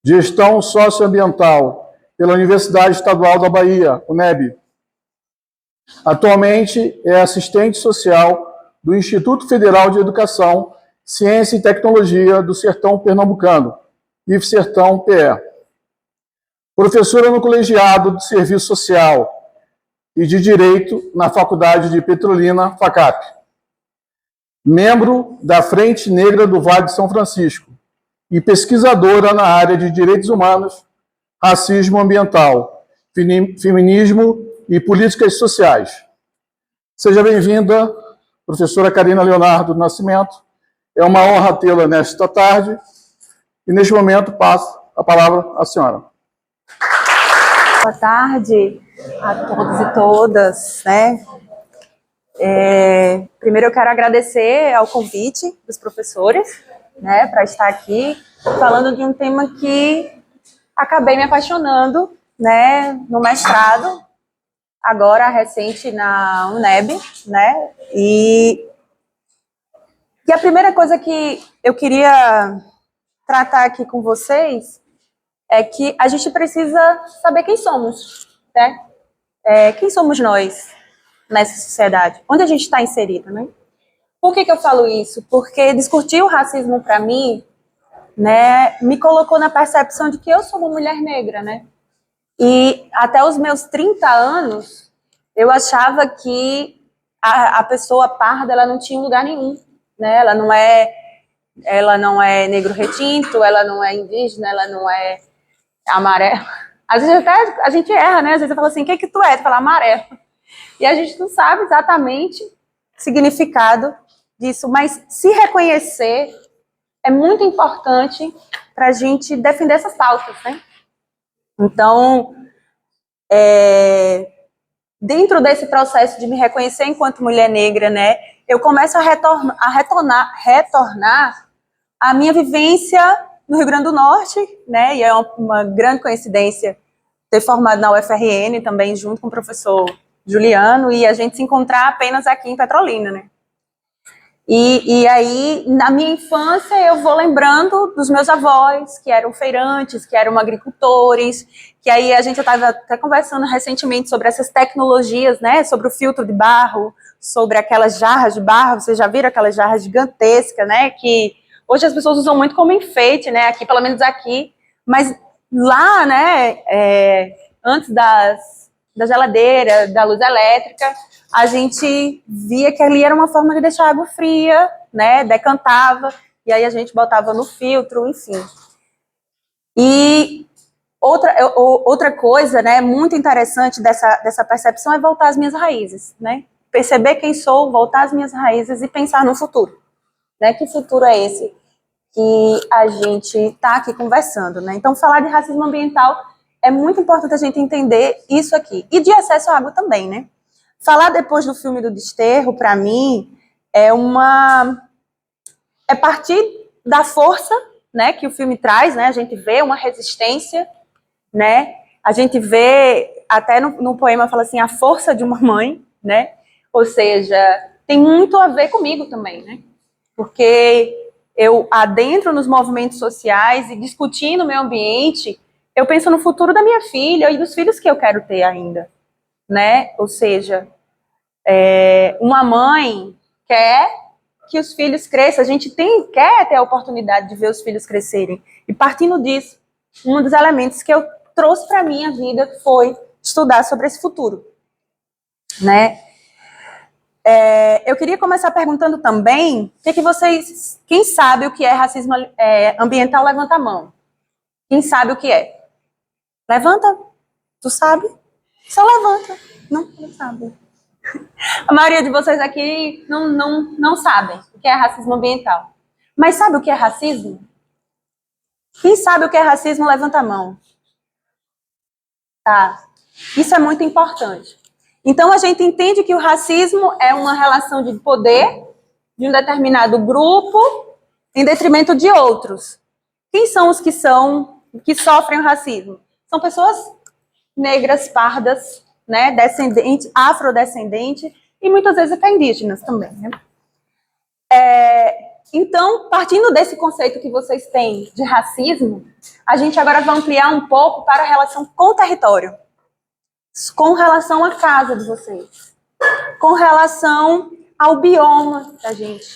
Gestão Socioambiental pela Universidade Estadual da Bahia, UNEB. Atualmente é assistente social do Instituto Federal de Educação, Ciência e Tecnologia do Sertão Pernambucano, IFSertão-PE. Professora no Colegiado de Serviço Social e de Direito na Faculdade de Petrolina, FACAP. Membro da Frente Negra do Vale de São Francisco e pesquisadora na área de Direitos Humanos, Racismo Ambiental, Feminismo e Políticas Sociais. Seja bem-vinda, professora Carina Leonardo do Nascimento. É uma honra tê-la nesta tarde e, neste momento, passo a palavra à senhora. Boa tarde a todos e todas, né? Primeiro eu quero agradecer ao convite dos professores, né, para estar aqui falando de um tema que acabei me apaixonando, né, no mestrado, agora recente na UNEB, né? E a primeira coisa que eu queria tratar aqui com vocês é que a gente precisa saber quem somos, né? Quem somos nós nessa sociedade? Onde a gente está inserido, né? Por que eu falo isso? Porque discutir o racismo para mim, né, me colocou na percepção de que eu sou uma mulher negra, né? E até os meus 30 anos, eu achava que a pessoa parda, ela não tinha lugar nenhum, né? Ela não é negro retinto, ela não é indígena, ela não é amarelo. Às vezes até a gente erra, né? Às vezes eu falo assim, o que tu é? Tu fala amarelo. E a gente não sabe exatamente o significado disso, mas se reconhecer é muito importante para a gente defender essas pautas, né? Então, dentro desse processo de me reconhecer enquanto mulher negra, né, eu começo a retornar à minha vivência no Rio Grande do Norte, né, e é uma grande coincidência ter formado na UFRN também, junto com o professor Juliano, e a gente se encontrar apenas aqui em Petrolina, né. E aí, na minha infância, eu vou lembrando dos meus avós, que eram feirantes, que eram agricultores, que aí a gente estava até conversando recentemente sobre essas tecnologias, né, sobre o filtro de barro, sobre aquelas jarras de barro, vocês já viram aquelas jarras gigantescas, né, que hoje as pessoas usam muito como enfeite, né, aqui, pelo menos aqui, mas lá, né, antes da geladeira, da luz elétrica, a gente via que ali era uma forma de deixar a água fria, né, decantava, e aí a gente botava no filtro, enfim. E outra coisa, né, muito interessante dessa percepção é voltar às minhas raízes, né, perceber quem sou, voltar às minhas raízes e pensar no futuro, né, que futuro é esse que a gente está aqui conversando, né. Então, falar de racismo ambiental é muito importante a gente entender isso aqui, e de acesso à água também, né. Falar depois do filme do Desterro, para mim, é partir da força, né, que o filme traz, né, a gente vê uma resistência, né, A gente vê, até no poema fala assim, a força de uma mãe, né? Ou seja, tem muito a ver comigo também, né? Porque eu adentro nos movimentos sociais e discutindo o meio ambiente, eu penso no futuro da minha filha e dos filhos que eu quero ter ainda, né? Ou seja, uma mãe quer que os filhos cresçam, a gente quer ter a oportunidade de ver os filhos crescerem. E partindo disso, um dos elementos que eu trouxe para a minha vida foi estudar sobre esse futuro, né? Eu queria começar perguntando também, quem sabe o que é racismo ambiental, levanta a mão. Quem sabe o que é? Levanta. Tu sabe? Só levanta. Não sabe. A maioria de vocês aqui não sabem o que é racismo ambiental. Mas sabe o que é racismo? Quem sabe o que é racismo, levanta a mão. Tá. Isso é muito importante. Então, a gente entende que o racismo é uma relação de poder de um determinado grupo em detrimento de outros. Quem são os que sofrem o racismo? São pessoas negras, pardas, né, descendentes, afrodescendentes e muitas vezes até indígenas também, né? Então, partindo desse conceito que vocês têm de racismo, a gente agora vai ampliar um pouco para a relação com o território, com relação à casa de vocês, com relação ao bioma da gente,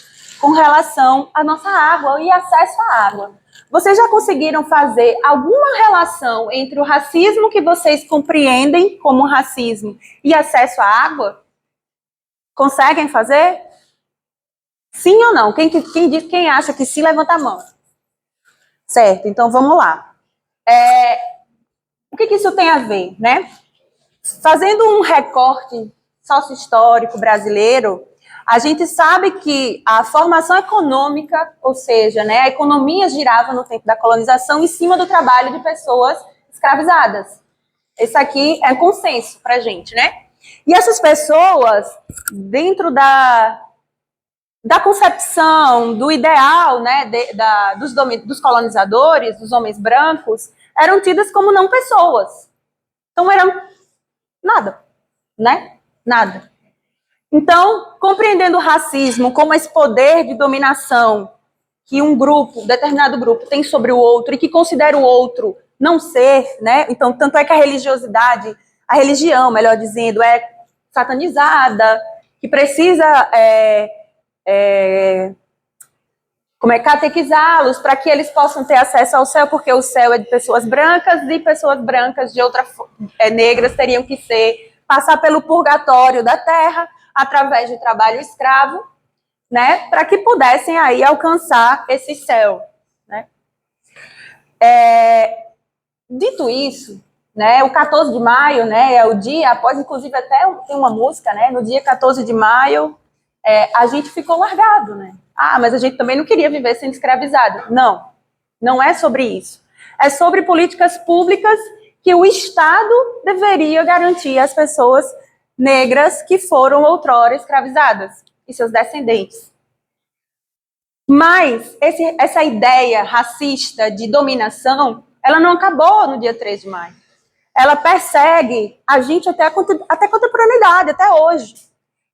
com relação à nossa água e acesso à água. Vocês já conseguiram fazer alguma relação entre o racismo que vocês compreendem como racismo e acesso à água? Conseguem fazer? Sim ou não? Quem acha que sim, levanta a mão. Certo, então vamos lá. O que isso tem a ver, né? Fazendo um recorte sócio-histórico brasileiro, a gente sabe que a formação econômica, ou seja, né, a economia girava no tempo da colonização em cima do trabalho de pessoas escravizadas. Esse aqui é consenso pra gente, né? E essas pessoas, dentro da concepção, do ideal, né, dos colonizadores, dos homens brancos, eram tidas como não pessoas. Então eram nada, né? Nada. Então, compreendendo o racismo como esse poder de dominação que um determinado grupo, tem sobre o outro e que considera o outro não ser, né? Então, tanto é que a religião, melhor dizendo, é satanizada, que precisa catequizá-los para que eles possam ter acesso ao céu, porque o céu é de pessoas brancas e pessoas brancas negras teriam que passar pelo purgatório da terra através de trabalho escravo, né, para que pudessem aí alcançar esse céu, né? Dito isso, né, o 14 de maio, né, é o dia após, inclusive até tem uma música, né, no dia 14 de maio, a gente ficou largado, né? Mas a gente também não queria viver sendo escravizado. Não, não é sobre isso. É sobre políticas públicas que o Estado deveria garantir às pessoas negras que foram outrora escravizadas e seus descendentes. Mas essa ideia racista de dominação, ela não acabou no dia 3 de maio. Ela persegue a gente até a contemporaneidade, até hoje.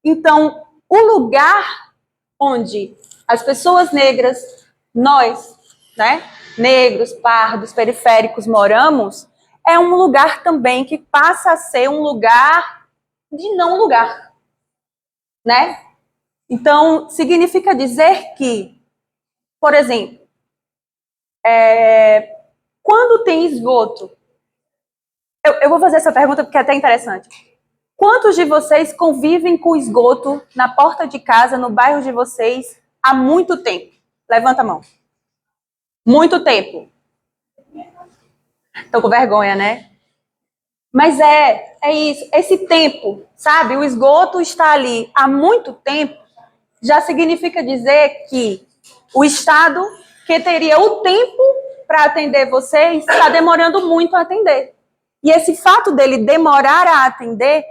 Então, o lugar onde as pessoas negras, nós, né, negros, pardos, periféricos, moramos, é um lugar também que passa a ser um lugar de não lugar, né? Então, significa dizer que, por exemplo, quando tem esgoto, eu vou fazer essa pergunta porque é até interessante. Quantos de vocês convivem com esgoto na porta de casa, no bairro de vocês, há muito tempo? Levanta a mão. Muito tempo. Tô com vergonha, né? Mas é isso. Esse tempo, sabe? O esgoto está ali há muito tempo, já significa dizer que o Estado, que teria o tempo para atender vocês, está demorando muito a atender. E esse fato dele demorar a atender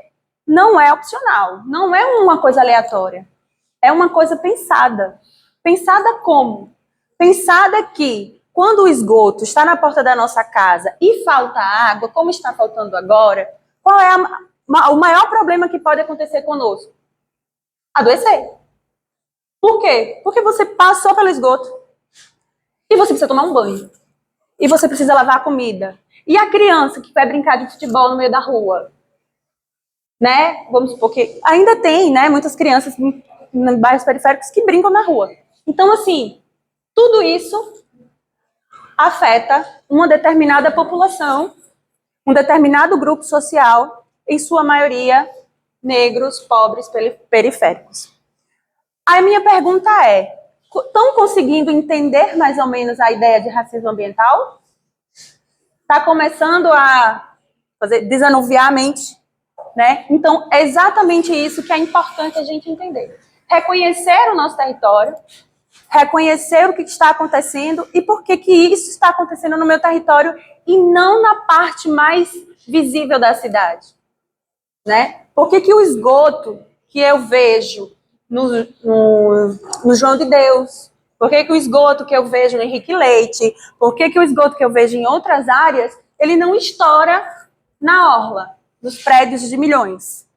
não é opcional, não é uma coisa aleatória. É uma coisa pensada. Pensada como? Pensada que quando o esgoto está na porta da nossa casa e falta água, como está faltando agora, qual é o maior problema que pode acontecer conosco? Adoecer. Por quê? Porque você passou pelo esgoto e você precisa tomar um banho. E você precisa lavar a comida. E a criança que vai brincar de futebol no meio da rua? Né? Vamos supor que ainda tem, né, muitas crianças em bairros periféricos que brincam na rua. Então, assim, tudo isso afeta uma determinada população, um determinado grupo social, em sua maioria negros, pobres, periféricos. A minha pergunta é, estão conseguindo entender mais ou menos a ideia de racismo ambiental? Está começando a desanuviar a mente, né? Então, é exatamente isso que é importante a gente entender. Reconhecer o nosso território, reconhecer o que está acontecendo e por que isso está acontecendo no meu território e não na parte mais visível da cidade, né? Por que o esgoto que eu vejo no João de Deus, por que o esgoto que eu vejo no Henrique Leite, por que o esgoto que eu vejo em outras áreas, ele não estoura na orla, nos prédios de milhões?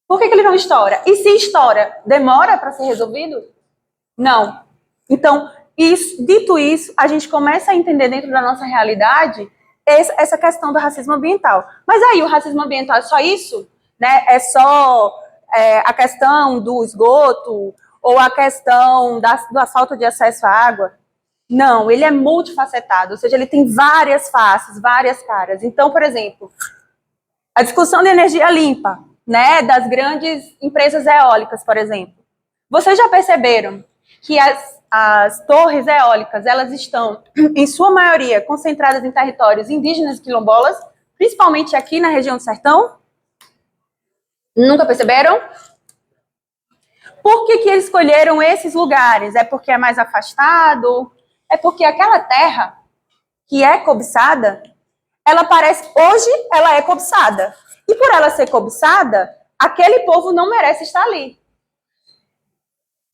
Por que ele não estoura? E se estoura, demora para ser resolvido? Não. Então, dito isso, a gente começa a entender dentro da nossa realidade essa questão do racismo ambiental. Mas aí, o racismo ambiental é só isso? Né? É só a questão do esgoto ou a questão da falta de acesso à água? Não, ele é multifacetado, ou seja, ele tem várias faces, várias caras. Então, por exemplo, a discussão de energia limpa, né, das grandes empresas eólicas, por exemplo. Vocês já perceberam que as torres eólicas, elas estão, em sua maioria, concentradas em territórios indígenas e quilombolas, principalmente aqui na região do Sertão? Nunca perceberam? Por que eles escolheram esses lugares? É porque é mais afastado? É porque aquela terra que é cobiçada, hoje ela é cobiçada. E por ela ser cobiçada, aquele povo não merece estar ali.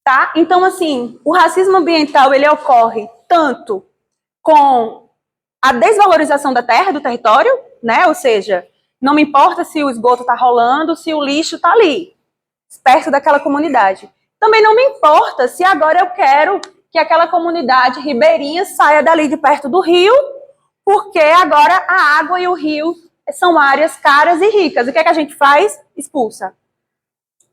Tá? Então, assim, o racismo ambiental, ele ocorre tanto com a desvalorização da terra, do território, né? Ou seja, não me importa se o esgoto está rolando, se o lixo está ali, perto daquela comunidade. Também não me importa se agora eu quero que aquela comunidade ribeirinha saia dali de perto do rio, porque agora a água e o rio são áreas caras e ricas. O que é que a gente faz?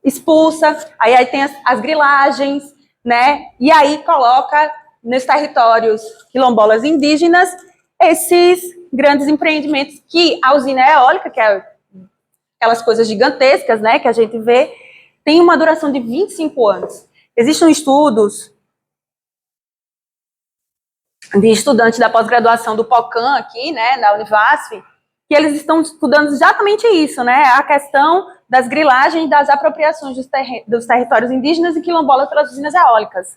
Expulsa, aí tem as grilagens, né? E aí coloca nos territórios quilombolas indígenas esses grandes empreendimentos que a usina eólica, que é aquelas coisas gigantescas, né, que a gente vê, tem uma duração de 25 anos. Existem estudos de estudantes da pós-graduação do POCAN aqui, né, da Univasf, que eles estão estudando exatamente isso, né, a questão das grilagens, das apropriações dos territórios indígenas e quilombolas pelas usinas eólicas.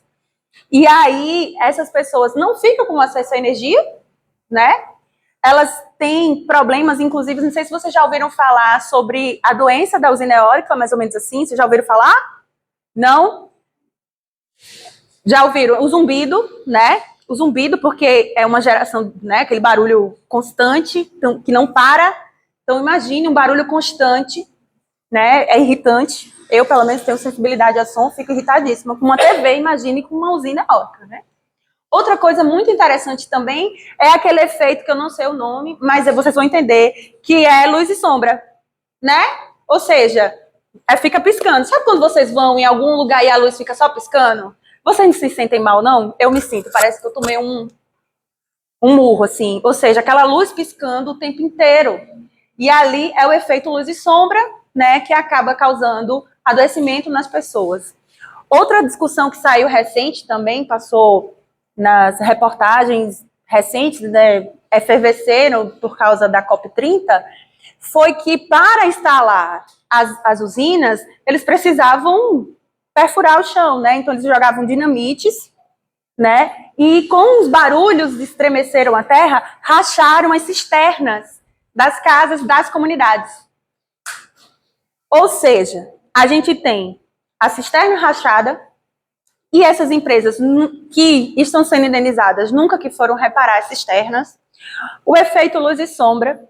E aí, essas pessoas não ficam com acesso à energia, né? Elas têm problemas, inclusive, não sei se vocês já ouviram falar sobre a doença da usina eólica, mais ou menos assim, vocês já ouviram falar? Não? Já ouviram? O zumbido, né? O zumbido, porque é uma geração, né, aquele barulho constante, então, que não para. Então, imagine um barulho constante, né? É irritante. Eu, pelo menos, tenho sensibilidade a som, fico irritadíssima. Com uma TV, imagine com uma usina eólica, né? Outra coisa muito interessante também é aquele efeito, que eu não sei o nome, mas vocês vão entender, que é luz e sombra, né? Ou seja, fica piscando. Sabe quando vocês vão em algum lugar e a luz fica só piscando? Vocês não se sentem mal, não? Eu me sinto, parece que eu tomei um murro, assim. Ou seja, aquela luz piscando o tempo inteiro. E ali é o efeito luz e sombra, né, que acaba causando adoecimento nas pessoas. Outra discussão que saiu recente também, passou nas reportagens recentes, né, efervesceram por causa da COP30, foi que para instalar as usinas, eles precisavam perfurar o chão, né? Então eles jogavam dinamites, né? E com os barulhos que estremeceram a terra, racharam as cisternas das casas das comunidades. Ou seja, a gente tem a cisterna rachada e essas empresas que estão sendo indenizadas nunca que foram reparar as cisternas, o efeito luz e sombra,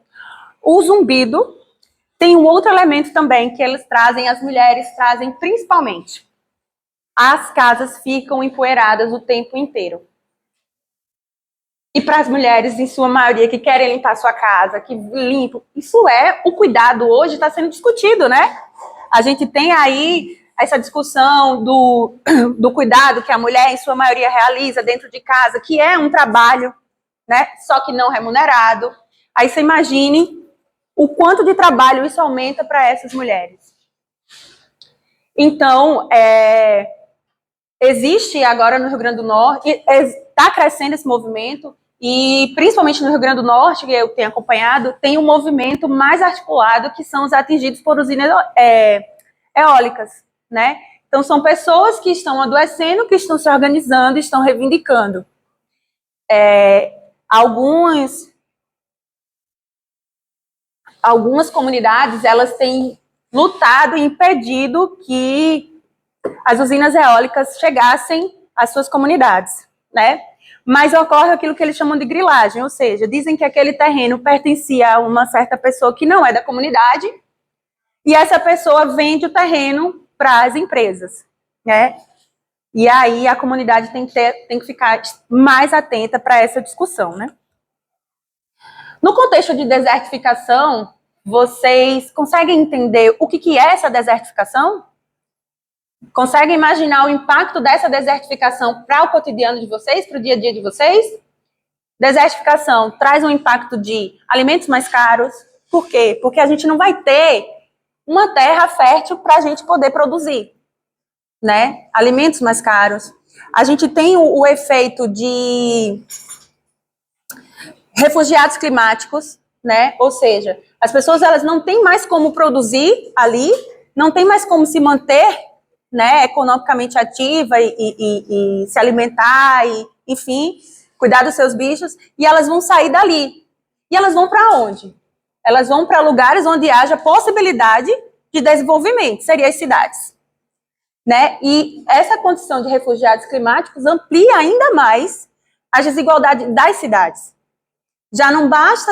o zumbido, tem um outro elemento também que eles trazem, as mulheres trazem principalmente. As casas ficam empoeiradas o tempo inteiro. E para as mulheres, em sua maioria, que querem limpar sua casa, que limpam, isso é o cuidado hoje, está sendo discutido, né? A gente tem aí essa discussão do cuidado que a mulher, em sua maioria, realiza dentro de casa, que é um trabalho, né? Só que não remunerado. Aí você imagine o quanto de trabalho isso aumenta para essas mulheres. Então, existe agora no Rio Grande do Norte, está crescendo esse movimento, e principalmente no Rio Grande do Norte, que eu tenho acompanhado, tem um movimento mais articulado, que são os atingidos por usinas eólicas, né? Então, são pessoas que estão adoecendo, que estão se organizando, estão reivindicando. Algumas comunidades, elas têm lutado e impedido que as usinas eólicas chegassem às suas comunidades, né? Mas ocorre aquilo que eles chamam de grilagem, ou seja, dizem que aquele terreno pertencia a uma certa pessoa que não é da comunidade, e essa pessoa vende o terreno para as empresas, né? E aí a comunidade tem que ficar mais atenta para essa discussão, né? No contexto de desertificação, vocês conseguem entender o que é essa desertificação? Conseguem imaginar o impacto dessa desertificação para o cotidiano de vocês, para o dia a dia de vocês? Desertificação traz um impacto de alimentos mais caros. Por quê? Porque a gente não vai ter uma terra fértil para a gente poder produzir, né? Alimentos mais caros. A gente tem o efeito de refugiados climáticos, né? Ou seja, as pessoas, elas não têm mais como produzir ali, não tem mais como se manter, né, economicamente ativa e se alimentar, enfim, cuidar dos seus bichos, e elas vão sair dali. E elas vão para onde? Elas vão para lugares onde haja possibilidade de desenvolvimento, seriam as cidades, né? E essa condição de refugiados climáticos amplia ainda mais as desigualdades das cidades. Já não basta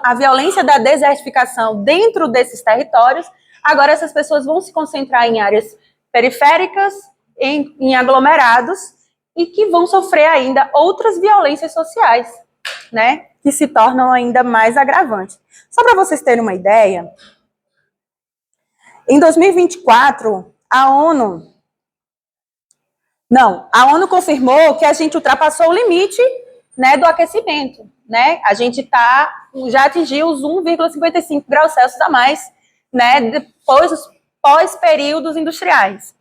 a violência da desertificação dentro desses territórios, agora essas pessoas vão se concentrar em áreas periféricas, em aglomerados, e que vão sofrer ainda outras violências sociais, né, que se tornam ainda mais agravantes. Só para vocês terem uma ideia, em 2024, a ONU confirmou que a gente ultrapassou o limite, né, do aquecimento, né? A gente já atingiu os 1,55 graus Celsius a mais, né, depois dos pós-períodos industriais.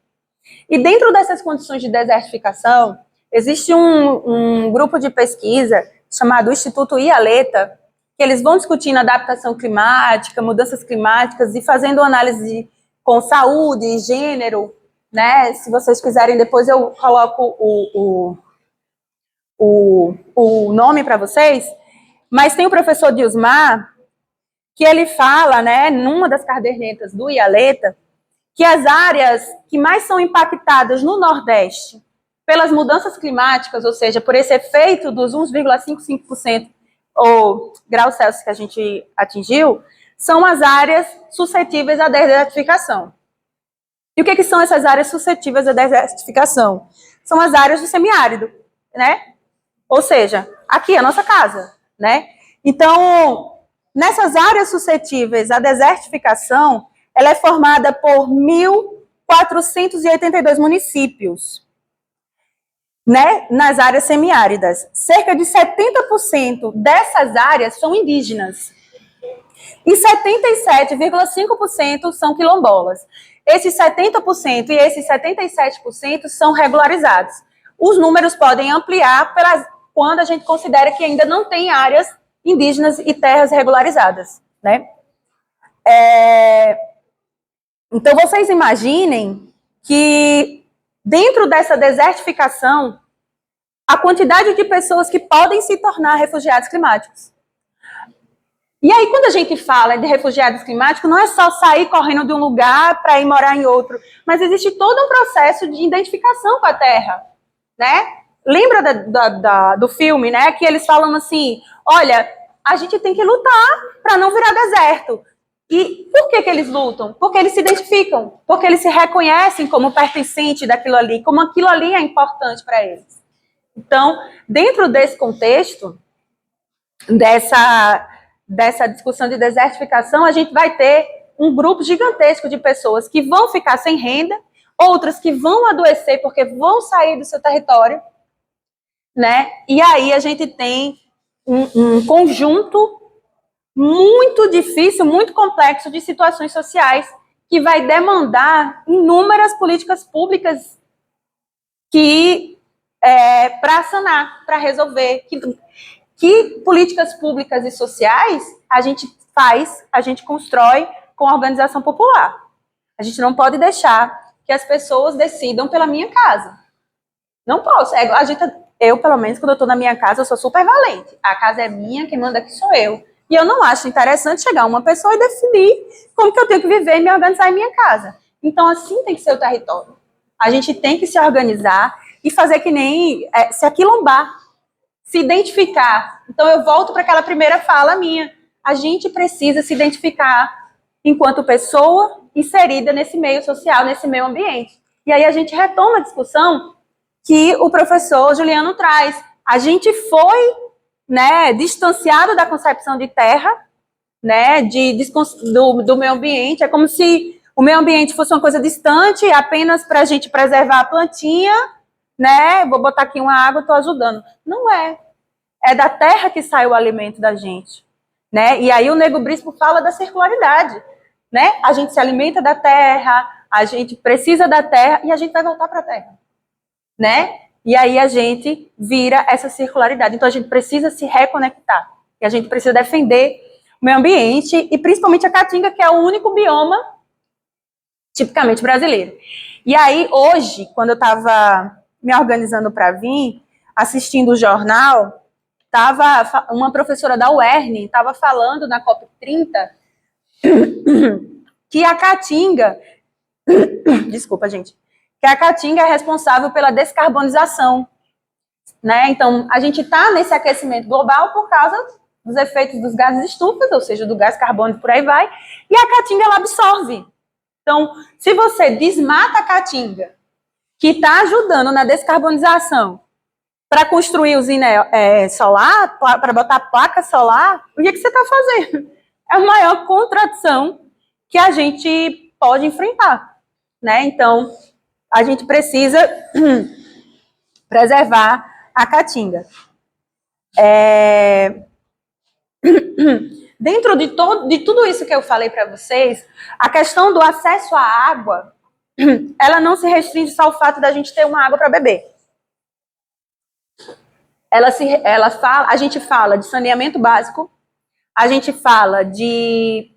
E dentro dessas condições de desertificação, existe um grupo de pesquisa chamado Instituto IALETA, que eles vão discutindo adaptação climática, mudanças climáticas e fazendo análise com saúde, gênero, né? Se vocês quiserem, depois eu coloco o nome para vocês. Mas tem o professor Dilsmar, que ele fala, né, numa das cadernetas do IALETA, que as áreas que mais são impactadas no Nordeste pelas mudanças climáticas, ou seja, por esse efeito dos 1,55% ou graus Celsius que a gente atingiu, são as áreas suscetíveis à desertificação. E o que são essas áreas suscetíveis à desertificação? São as áreas do semiárido, né? Ou seja, aqui é a nossa casa, né? Então, nessas áreas suscetíveis à desertificação, ela é formada por 1.482 municípios, né, nas áreas semiáridas. Cerca de 70% dessas áreas são indígenas e 77,5% são quilombolas. Esses 70% e esses 77% são regularizados. Os números podem ampliar quando a gente considera que ainda não tem áreas indígenas e terras regularizadas, né? Então, vocês imaginem que dentro dessa desertificação, a quantidade de pessoas que podem se tornar refugiados climáticos. E aí, quando a gente fala de refugiados climáticos, não é só sair correndo de um lugar para ir morar em outro, mas existe todo um processo de identificação com a terra, né? Lembra do filme, né? Que eles falam assim, olha, a gente tem que lutar para não virar deserto. E por que eles lutam? Porque eles se identificam, porque eles se reconhecem como pertencente daquilo ali, como aquilo ali é importante para eles. Então, dentro desse contexto, dessa discussão de desertificação, a gente vai ter um grupo gigantesco de pessoas que vão ficar sem renda, outras que vão adoecer porque vão sair do seu território, né? E aí a gente tem um conjunto muito difícil, muito complexo de situações sociais que vai demandar inúmeras políticas públicas para sanar, para resolver. Que políticas públicas e sociais a gente faz, a gente constrói com a organização popular. A gente não pode deixar que as pessoas decidam pela minha casa. Não posso. Eu, pelo menos, quando eu estou na minha casa, eu sou super valente. A casa é minha, quem manda aqui sou eu. E eu não acho interessante chegar uma pessoa e decidir como que eu tenho que viver e me organizar em minha casa. Então, assim tem que ser o território. A gente tem que se organizar e fazer que nem se aquilombar, se identificar. Então, eu volto para aquela primeira fala minha. A gente precisa se identificar enquanto pessoa inserida nesse meio social, nesse meio ambiente. E aí a gente retoma a discussão que o professor Juliano traz. A gente foi, né, distanciado da concepção de terra, né, do meio ambiente. É como se o meio ambiente fosse uma coisa distante, apenas para a gente preservar a plantinha, né? Vou botar aqui uma água, estou ajudando. Não é. É da terra que sai o alimento da gente, né? E aí o Nego Bispo fala da circularidade, né? A gente se alimenta da terra, a gente precisa da terra e a gente vai voltar para a terra, né? E aí a gente vira essa circularidade. Então a gente precisa se reconectar. E a gente precisa defender o meio ambiente e principalmente a caatinga, que é o único bioma tipicamente brasileiro. E aí hoje, quando eu estava me organizando para vir, assistindo o jornal, tava uma professora da UERN estava falando na COP30 que a caatinga, desculpa, gente, que a caatinga é responsável pela descarbonização, né? Então, a gente está nesse aquecimento global por causa dos efeitos dos gases estufas, ou seja, do gás carbônico, por aí vai, e a caatinga, ela absorve. Então, se você desmata a caatinga, que está ajudando na descarbonização, para construir usina solar, para botar placa solar, o que você está fazendo? É a maior contradição que a gente pode enfrentar, né? Então, a gente precisa preservar a caatinga. Dentro de tudo isso que eu falei para vocês, a questão do acesso à água, ela não se restringe só ao fato da gente ter uma água para beber. A gente fala de saneamento básico, a gente fala de,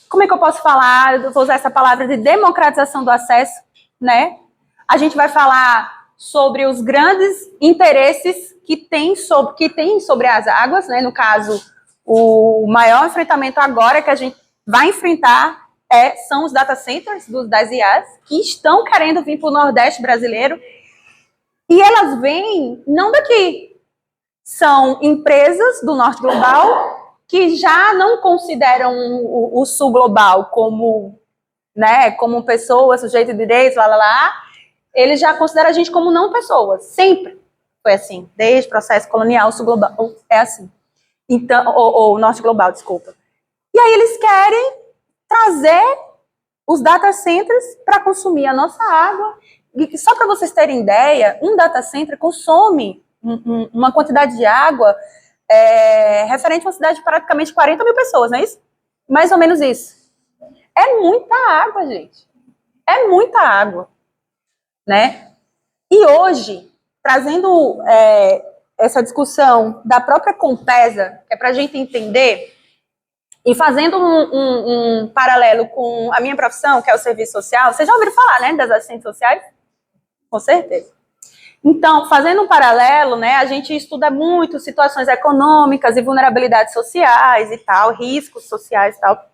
como é que eu posso falar? Eu vou usar essa palavra de democratização do acesso, né? A gente vai falar sobre os grandes interesses que tem sobre as águas, né? No caso, o maior enfrentamento agora que a gente vai enfrentar são os data centers das IAs, que estão querendo vir para o Nordeste brasileiro. E elas vêm não daqui. São empresas do Norte Global que já não consideram o Sul Global como, né, como pessoa, sujeito de direitos, Eles já consideram a gente como não pessoas. Sempre foi assim. Desde o processo colonial, o Sul Global é assim. Então, o Norte Global, desculpa. E aí eles querem trazer os data centers para consumir a nossa água. E só para vocês terem ideia, um data center consome uma quantidade de água referente a uma cidade de praticamente 40 mil pessoas, não é isso? Mais ou menos isso. É muita água, gente. É muita água, né? E hoje, trazendo essa discussão da própria Compesa, que é para a gente entender, e fazendo um paralelo com a minha profissão, que é o serviço social, vocês já ouviram falar, né, das assistentes sociais? Com certeza. Então, fazendo um paralelo, né, a gente estuda muito situações econômicas e vulnerabilidades sociais e tal, riscos sociais e tal.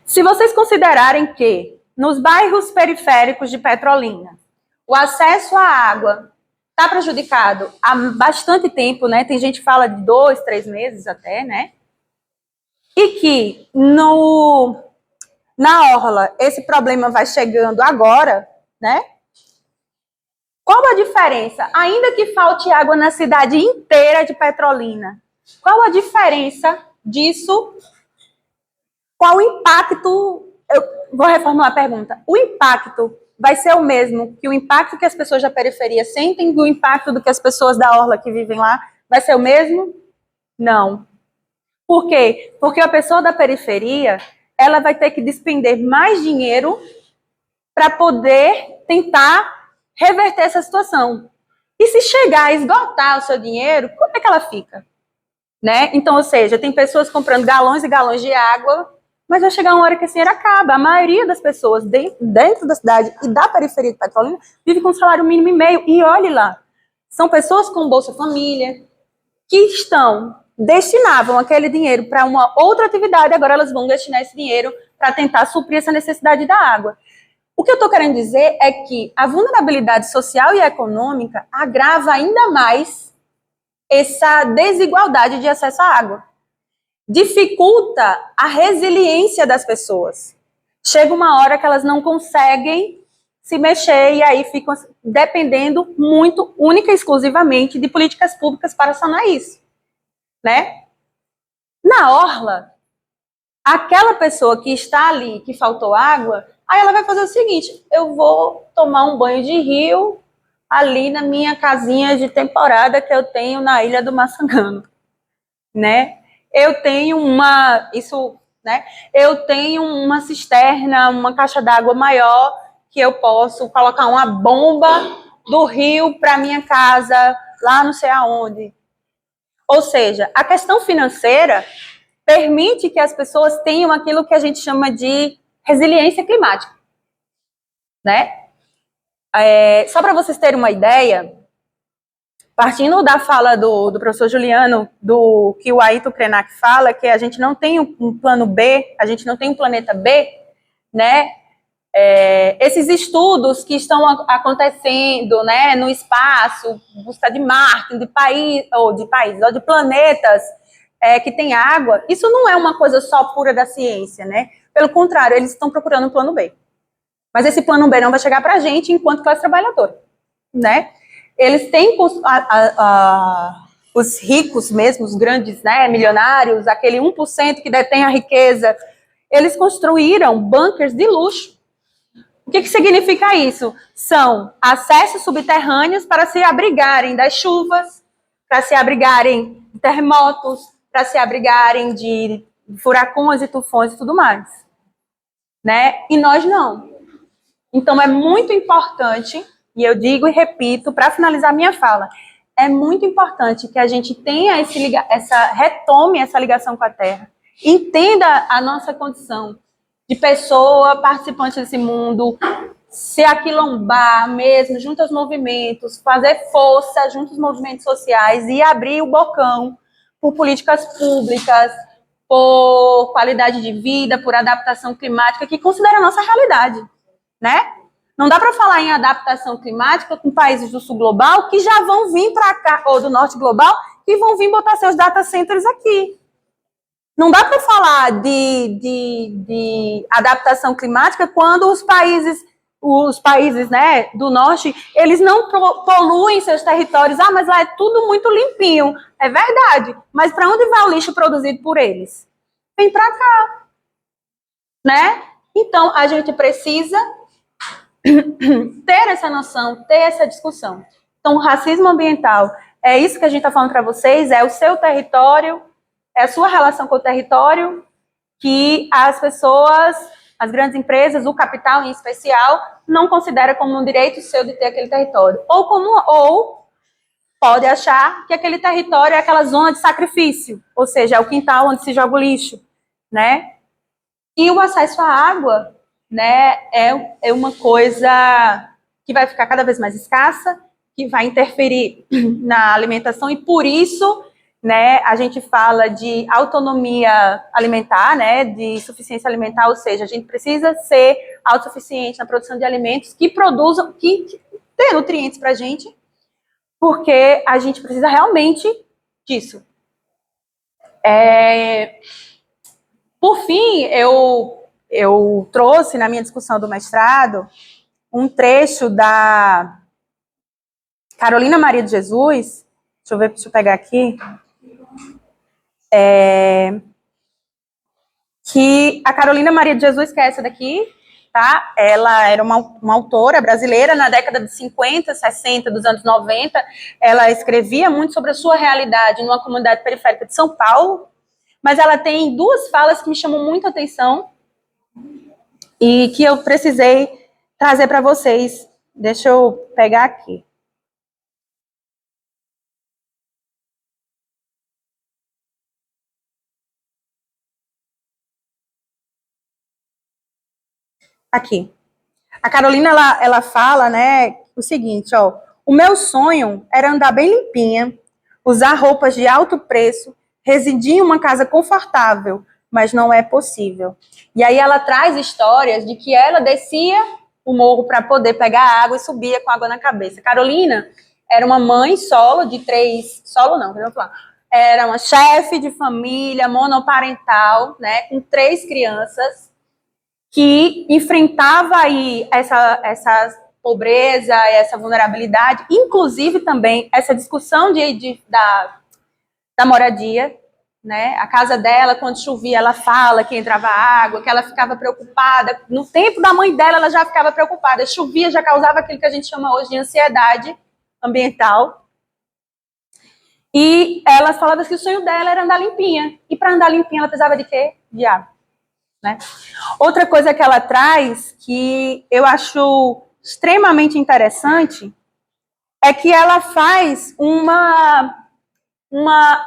Se vocês considerarem que nos bairros periféricos de Petrolina, o acesso à água está prejudicado há bastante tempo, né? Tem gente que fala de 2, 3 meses até, né? E que na orla esse problema vai chegando agora, né? Qual a diferença? Ainda que falte água na cidade inteira de Petrolina, qual a diferença disso? Qual o impacto? Eu vou reformular a pergunta. O impacto vai ser o mesmo que o impacto que as pessoas da periferia sentem e o impacto do que as pessoas da orla que vivem lá vai ser o mesmo? Não. Por quê? Porque a pessoa da periferia, ela vai ter que despender mais dinheiro para poder tentar reverter essa situação. E se chegar a esgotar o seu dinheiro, como é que ela fica? Né? Então, ou seja, tem pessoas comprando galões e galões de água, mas vai chegar uma hora que esse dinheiro acaba. A maioria das pessoas dentro da cidade e da periferia de Petrolina vive com salário mínimo e meio. E olhe lá, são pessoas com Bolsa Família que destinavam aquele dinheiro para uma outra atividade, agora elas vão destinar esse dinheiro para tentar suprir essa necessidade da água. O que eu estou querendo dizer é que a vulnerabilidade social e econômica agrava ainda mais essa desigualdade de acesso à água. Dificulta a resiliência das pessoas. Chega uma hora que elas não conseguem se mexer e aí ficam dependendo muito, única e exclusivamente, de políticas públicas para sanar isso. Né? Na orla, aquela pessoa que está ali, que faltou água, aí ela vai fazer o seguinte: eu vou tomar um banho de rio ali na minha casinha de temporada que eu tenho na Ilha do Maçangano, né? Eu tenho eu tenho uma cisterna, uma caixa d'água maior que eu posso colocar uma bomba do rio para minha casa, lá não sei aonde. Ou seja, a questão financeira permite que as pessoas tenham aquilo que a gente chama de resiliência climática, né? Só para vocês terem uma ideia, partindo da fala do professor Juliano, do que o Ayrton Krenak fala, que a gente não tem um plano B, a gente não tem um planeta B, né? Esses estudos que estão acontecendo, né, no espaço, busca de Marte, de planetas que tem água, isso não é uma coisa só pura da ciência, né? Pelo contrário, eles estão procurando um plano B. Mas esse plano B não vai chegar para a gente enquanto classe trabalhadora, né? Eles têm os ricos mesmo, os grandes, né, milionários, aquele 1% que detém a riqueza, eles construíram bunkers de luxo. O que significa isso? São acessos subterrâneos para se abrigarem das chuvas, para se abrigarem de terremotos, para se abrigarem de furacões e tufões e tudo mais. Né? E nós não. Então é muito importante, e eu digo e repito, para finalizar minha fala, é muito importante que a gente tenha retome essa ligação com a Terra, entenda a nossa condição de pessoa participante desse mundo, se aquilombar mesmo, junto aos movimentos, fazer força junto aos movimentos sociais e abrir o bocão por políticas públicas, por qualidade de vida, por adaptação climática, que considera a nossa realidade, né? Não dá para falar em adaptação climática com países do sul global que já vão vir para cá, ou do norte global, que vão vir botar seus data centers aqui. Não dá para falar de adaptação climática quando os países, né, do norte, eles não poluem seus territórios. Ah, mas lá é tudo muito limpinho. É verdade. Mas para onde vai o lixo produzido por eles? Vem para cá. Né? Então, a gente precisa ter essa noção, ter essa discussão. Então, o racismo ambiental é isso que a gente está falando para vocês, é o seu território, é a sua relação com o território, que as pessoas, as grandes empresas, o capital em especial, não considera como um direito seu de ter aquele território. Ou pode achar que aquele território é aquela zona de sacrifício, ou seja, é o quintal onde se joga o lixo, né? E o acesso à água, né, é uma coisa que vai ficar cada vez mais escassa, que vai interferir na alimentação, e por isso, né, a gente fala de autonomia alimentar, né, de suficiência alimentar, ou seja, a gente precisa ser autossuficiente na produção de alimentos que produzam, que dê nutrientes para a gente, porque a gente precisa realmente disso. Por fim, eu trouxe na minha discussão do mestrado um trecho da Carolina Maria de Jesus. Deixa eu pegar aqui. Que a Carolina Maria de Jesus, que é essa daqui, tá? Ela era uma autora brasileira na década de 50, 60, dos anos 90. Ela escrevia muito sobre a sua realidade numa comunidade periférica de São Paulo, mas ela tem duas falas que me chamam muito a atenção e que eu precisei trazer para vocês. Deixa eu pegar aqui. Aqui. A Carolina, ela fala, né, o seguinte, ó. O meu sonho era andar bem limpinha, usar roupas de alto preço, residir em uma casa confortável, mas não é possível. E aí ela traz histórias de que ela descia o morro para poder pegar água e subia com água na cabeça. Carolina era uma mãe solo de 3... Solo não, vamos falar. Era uma chefe de família monoparental, né, com 3 crianças, que enfrentava aí essa pobreza, essa vulnerabilidade, inclusive também essa discussão da moradia, né? A casa dela, quando chovia, ela fala que entrava água, que ela ficava preocupada. No tempo da mãe dela, ela já ficava preocupada. Chovia, já causava aquilo que a gente chama hoje de ansiedade ambiental. E ela falava que o sonho dela era andar limpinha. E para andar limpinha, ela precisava de quê? De água. Né? Outra coisa que ela traz, que eu acho extremamente interessante, é que ela faz uma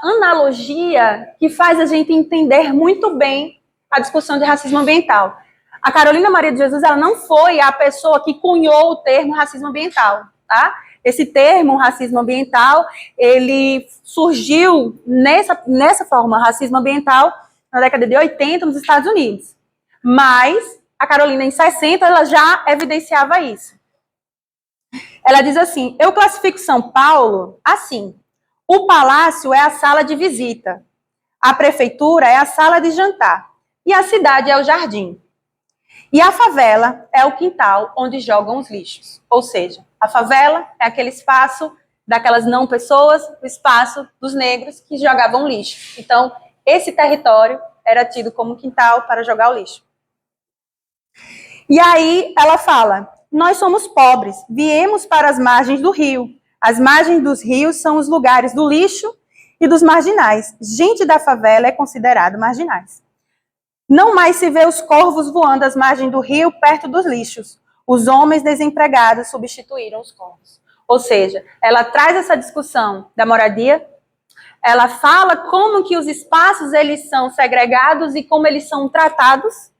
analogia que faz a gente entender muito bem a discussão de racismo ambiental. A Carolina Maria de Jesus, ela não foi a pessoa que cunhou o termo racismo ambiental, tá? Esse termo, racismo ambiental, ele surgiu nessa forma, racismo ambiental, na década de 80, nos Estados Unidos. Mas a Carolina, em 60, ela já evidenciava isso. Ela diz assim, eu classifico São Paulo assim, o palácio é a sala de visita, a prefeitura é a sala de jantar, e a cidade é o jardim. E a favela é o quintal onde jogam os lixos. Ou seja, a favela é aquele espaço daquelas não pessoas, o espaço dos negros que jogavam lixo. Então, esse território era tido como quintal para jogar o lixo. E aí ela fala, nós somos pobres, viemos para as margens do rio. As margens dos rios são os lugares do lixo e dos marginais. Gente da favela é considerado marginais. Não mais se vê os corvos voando às margens do rio perto dos lixos. Os homens desempregados substituíram os corvos. Ou seja, ela traz essa discussão da moradia, ela fala como que os espaços eles são segregados e como eles são tratados,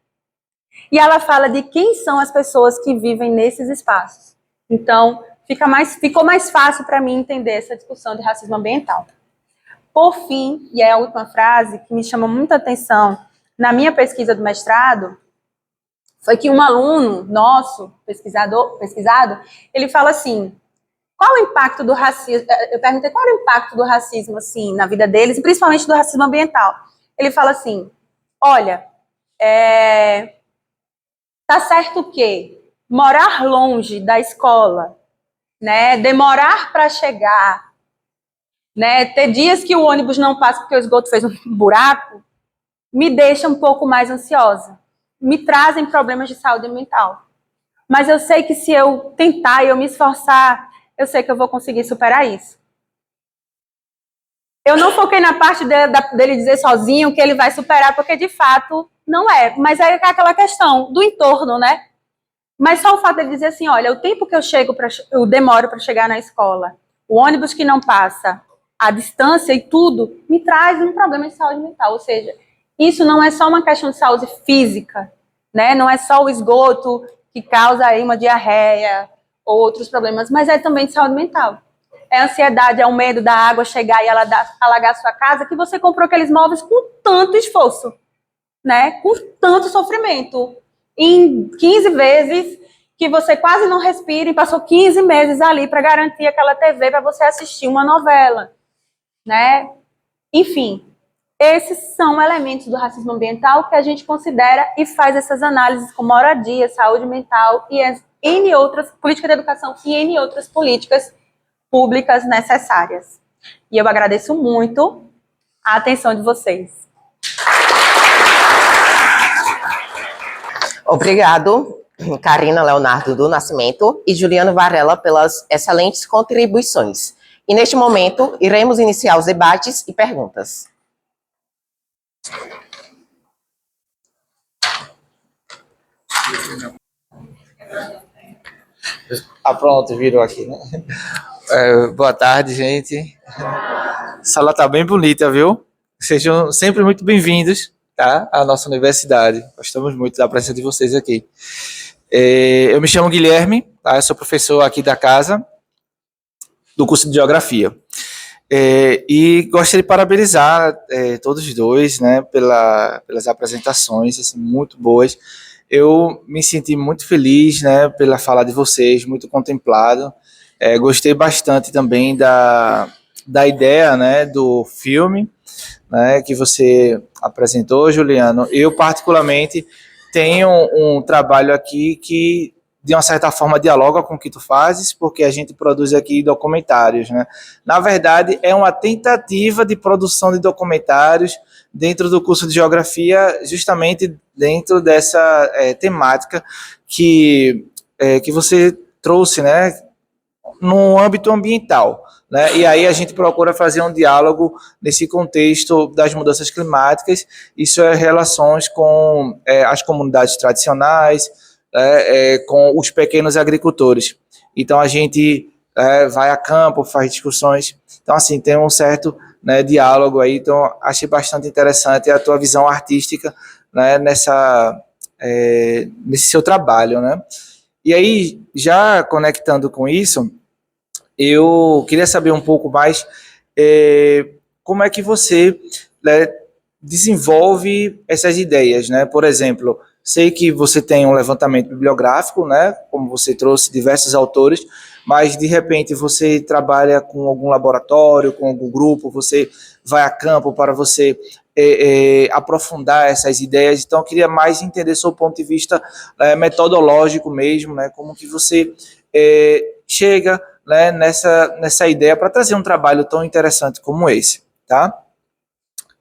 e ela fala de quem são as pessoas que vivem nesses espaços. Então, ficou mais fácil para mim entender essa discussão de racismo ambiental. Por fim, e é a última frase que me chama muita atenção na minha pesquisa do mestrado, foi que um aluno nosso, pesquisado, ele fala assim, qual o impacto do racismo, eu perguntei qual era o impacto do racismo assim, na vida deles, e principalmente do racismo ambiental. Ele fala assim, olha, tá certo que morar longe da escola, né, demorar para chegar, né, ter dias que o ônibus não passa porque o esgoto fez um buraco, me deixa um pouco mais ansiosa. Me trazem problemas de saúde mental. Mas eu sei que se eu tentar e eu me esforçar, eu sei que eu vou conseguir superar isso. Eu não foquei na parte dele dizer sozinho que ele vai superar, porque de fato não é. Mas é aquela questão do entorno, né? Mas só o fato dele dizer assim, olha, o tempo que eu demoro para chegar na escola, o ônibus que não passa, a distância e tudo, me traz um problema de saúde mental. Ou seja, isso não é só uma questão de saúde física, né? Não é só o esgoto que causa aí uma diarreia ou outros problemas, mas é também de saúde mental. É a ansiedade, é o medo da água chegar e alagar a sua casa, que você comprou aqueles móveis com tanto esforço, né? Com tanto sofrimento. Em 15 vezes que você quase não respira e passou 15 meses ali para garantir aquela TV para você assistir uma novela, né? Enfim, esses são elementos do racismo ambiental que a gente considera e faz essas análises com moradia, saúde mental e N outras, política de educação e N outras políticas públicas necessárias. E eu agradeço muito a atenção de vocês. Obrigado, Karina Leonardo do Nascimento e Juliano Varela pelas excelentes contribuições. E neste momento, iremos iniciar os debates e perguntas. Pronto, virou aqui, né? Boa tarde, gente. A sala tá bem bonita, viu? Sejam sempre muito bem-vindos, tá? À nossa universidade. Gostamos muito da presença de vocês aqui. Eu me chamo Guilherme, tá? Eu sou professor aqui da casa, do curso de Geografia. E gostaria de parabenizar todos os dois, né, pelas apresentações, assim, muito boas. Eu me senti muito feliz, né, pela fala de vocês, muito contemplado. Gostei bastante também da ideia, né, do filme, né, que você apresentou, Juliano. Eu, particularmente, tenho um trabalho aqui que, de uma certa forma, dialoga com o que tu fazes, porque a gente produz aqui documentários, né? Na verdade, é uma tentativa de produção de documentários dentro do curso de Geografia, justamente dentro dessa temática que você trouxe, né, no âmbito ambiental, né? E aí a gente procura fazer um diálogo nesse contexto das mudanças climáticas, isso é relações com as comunidades tradicionais, com os pequenos agricultores. Então a gente vai a campo, faz discussões, então assim, tem um certo, né, diálogo aí, então achei bastante interessante a tua visão artística, né, nesse seu trabalho, né? E aí, já conectando com isso, eu queria saber um pouco mais como é que você, né, desenvolve essas ideias, né? Por exemplo, sei que você tem um levantamento bibliográfico, né? Como você trouxe diversos autores, mas de repente você trabalha com algum laboratório, com algum grupo, você vai a campo para você aprofundar essas ideias. Então, eu queria mais entender seu ponto de vista metodológico mesmo, né? Como que você chega, né, nessa ideia para trazer um trabalho tão interessante como esse, tá?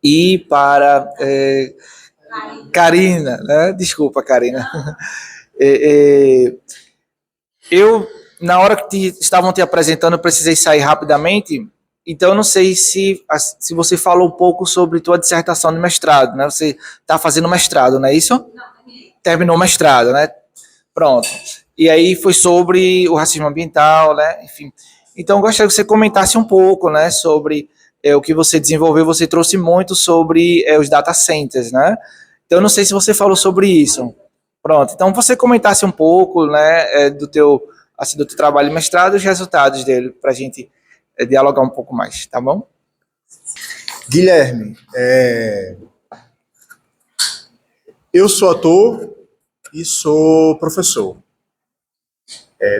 E para Karina, né? Desculpa, Karina. Eu, na hora que estavam te apresentando, eu precisei sair rapidamente, então eu não sei se você falou um pouco sobre tua dissertação de mestrado, né? Você está fazendo mestrado, não é isso? Não, terminou o mestrado, né? Pronto. E aí foi sobre o racismo ambiental, né? Enfim. Então, eu gostaria que você comentasse um pouco, né, sobre o que você desenvolveu. Você trouxe muito sobre os data centers, né? Então, eu não sei se você falou sobre isso. Pronto. Então, você comentasse um pouco, né, do teu trabalho de mestrado e os resultados dele, para a gente dialogar um pouco mais, tá bom? Guilherme, eu sou ator e sou professor.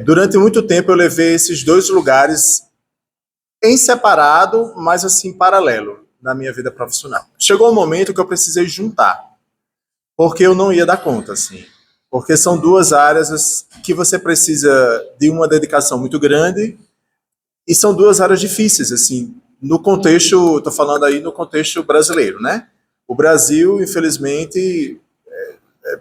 Durante muito tempo eu levei esses dois lugares em separado, mas assim, paralelo, na minha vida profissional. Chegou um momento que eu precisei juntar, porque eu não ia dar conta, assim. Porque são duas áreas que você precisa de uma dedicação muito grande e são duas áreas difíceis, assim, no contexto, estou falando aí no contexto brasileiro, né? O Brasil, infelizmente,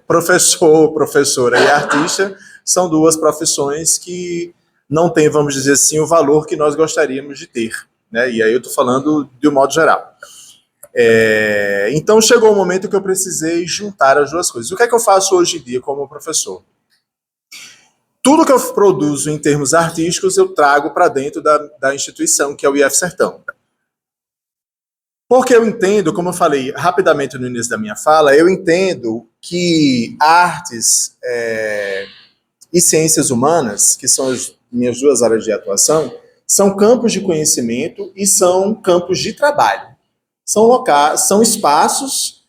professor, professora e artista são duas profissões que não têm, vamos dizer assim, o valor que nós gostaríamos de ter, né? E aí eu estou falando de um modo geral. Então chegou o momento que eu precisei juntar as duas coisas. O que é que eu faço hoje em dia como professor? Tudo que eu produzo em termos artísticos eu trago para dentro da instituição, que é o IF Sertão. Porque eu entendo, como eu falei rapidamente no início da minha fala, eu entendo que artes e ciências humanas, que são as minhas duas áreas de atuação, são campos de conhecimento e são campos de trabalho. São espaços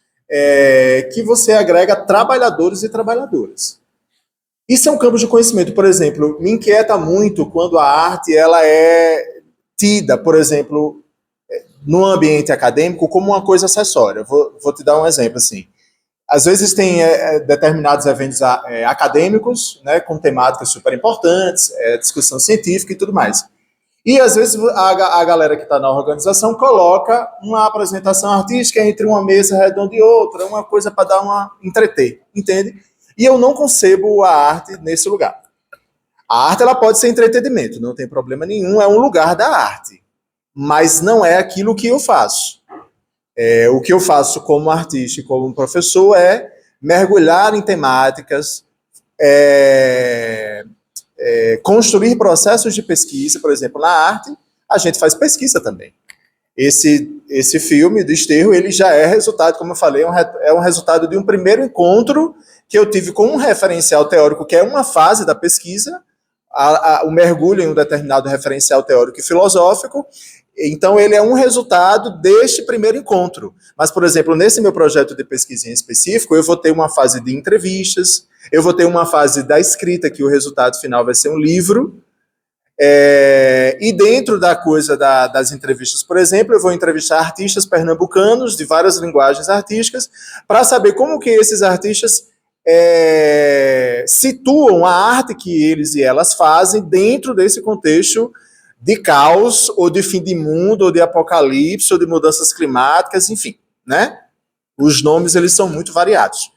que você agrega trabalhadores e trabalhadoras. Isso é um campo de conhecimento. Por exemplo, me inquieta muito quando a arte ela é tida, por exemplo, no ambiente acadêmico como uma coisa acessória. Vou te dar um exemplo assim. Às vezes tem determinados eventos acadêmicos, né, com temáticas super importantes, discussão científica e tudo mais. E às vezes a galera que está na organização coloca uma apresentação artística entre uma mesa redonda e outra, uma coisa para dar uma entreter, entende? E eu não concebo a arte nesse lugar. A arte ela pode ser entretenimento, não tem problema nenhum, é um lugar da arte. Mas não é aquilo que eu faço. O que eu faço como artista e como professor é mergulhar em temáticas, construir processos de pesquisa. Por exemplo, na arte, a gente faz pesquisa também. Esse filme do Desterro, ele já é resultado, como eu falei, é um resultado de um primeiro encontro que eu tive com um referencial teórico, que é uma fase da pesquisa, o mergulho em um determinado referencial teórico e filosófico. Então, ele é um resultado deste primeiro encontro. Mas, por exemplo, nesse meu projeto de pesquisa em específico, eu vou ter uma fase de entrevistas, eu vou ter uma fase da escrita, que o resultado final vai ser um livro. E dentro da coisa das entrevistas, por exemplo, eu vou entrevistar artistas pernambucanos de várias linguagens artísticas para saber como que esses artistas situam a arte que eles e elas fazem dentro desse contexto de caos, ou de fim de mundo, ou de apocalipse, ou de mudanças climáticas, enfim, né? Os nomes, eles são muito variados.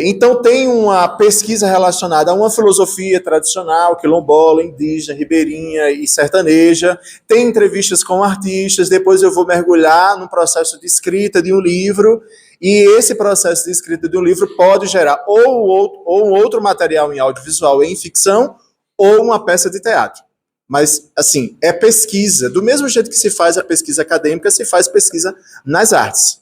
Então, tem uma pesquisa relacionada a uma filosofia tradicional, quilombola, indígena, ribeirinha e sertaneja. Tem entrevistas com artistas, depois eu vou mergulhar no processo de escrita de um livro, e esse processo de escrita de um livro pode gerar ou um outro material em audiovisual e em ficção, ou uma peça de teatro. Mas, assim, é pesquisa. Do mesmo jeito que se faz a pesquisa acadêmica, se faz pesquisa nas artes.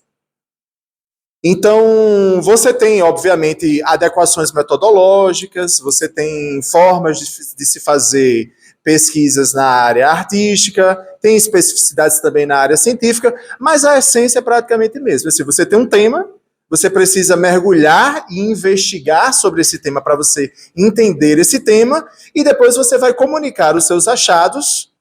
Então, você tem, obviamente, adequações metodológicas, você tem formas de se fazer pesquisas na área artística, tem especificidades também na área científica, mas a essência é praticamente a mesma. Se você tem um tema, você precisa mergulhar e investigar sobre esse tema para você entender esse tema, e depois você vai comunicar os seus achados.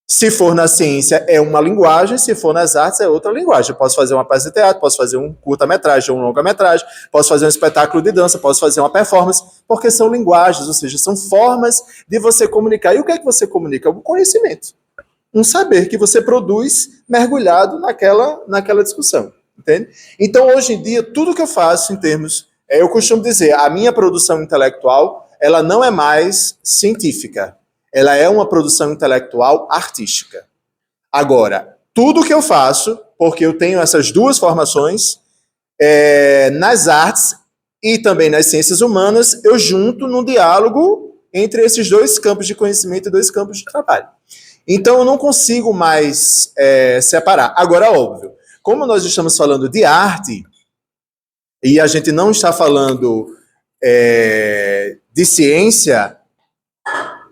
Se for na ciência, é uma linguagem, se for nas artes, é outra linguagem. Eu posso fazer uma peça de teatro, posso fazer um curta-metragem ou um longa-metragem, posso fazer um espetáculo de dança, posso fazer uma performance, porque são linguagens, ou seja, são formas de você comunicar. E o que é que você comunica? O conhecimento. Um saber que você produz mergulhado naquela discussão. Entende? Então, hoje em dia, tudo que eu faço em termos... eu costumo dizer, a minha produção intelectual, ela não é mais científica. Ela é uma produção intelectual artística. Agora, tudo que eu faço, porque eu tenho essas duas formações, nas artes e também nas ciências humanas, eu junto num diálogo entre esses dois campos de conhecimento e dois campos de trabalho. Então, eu não consigo mais separar. Agora, óbvio, como nós estamos falando de arte, e a gente não está falando de ciência,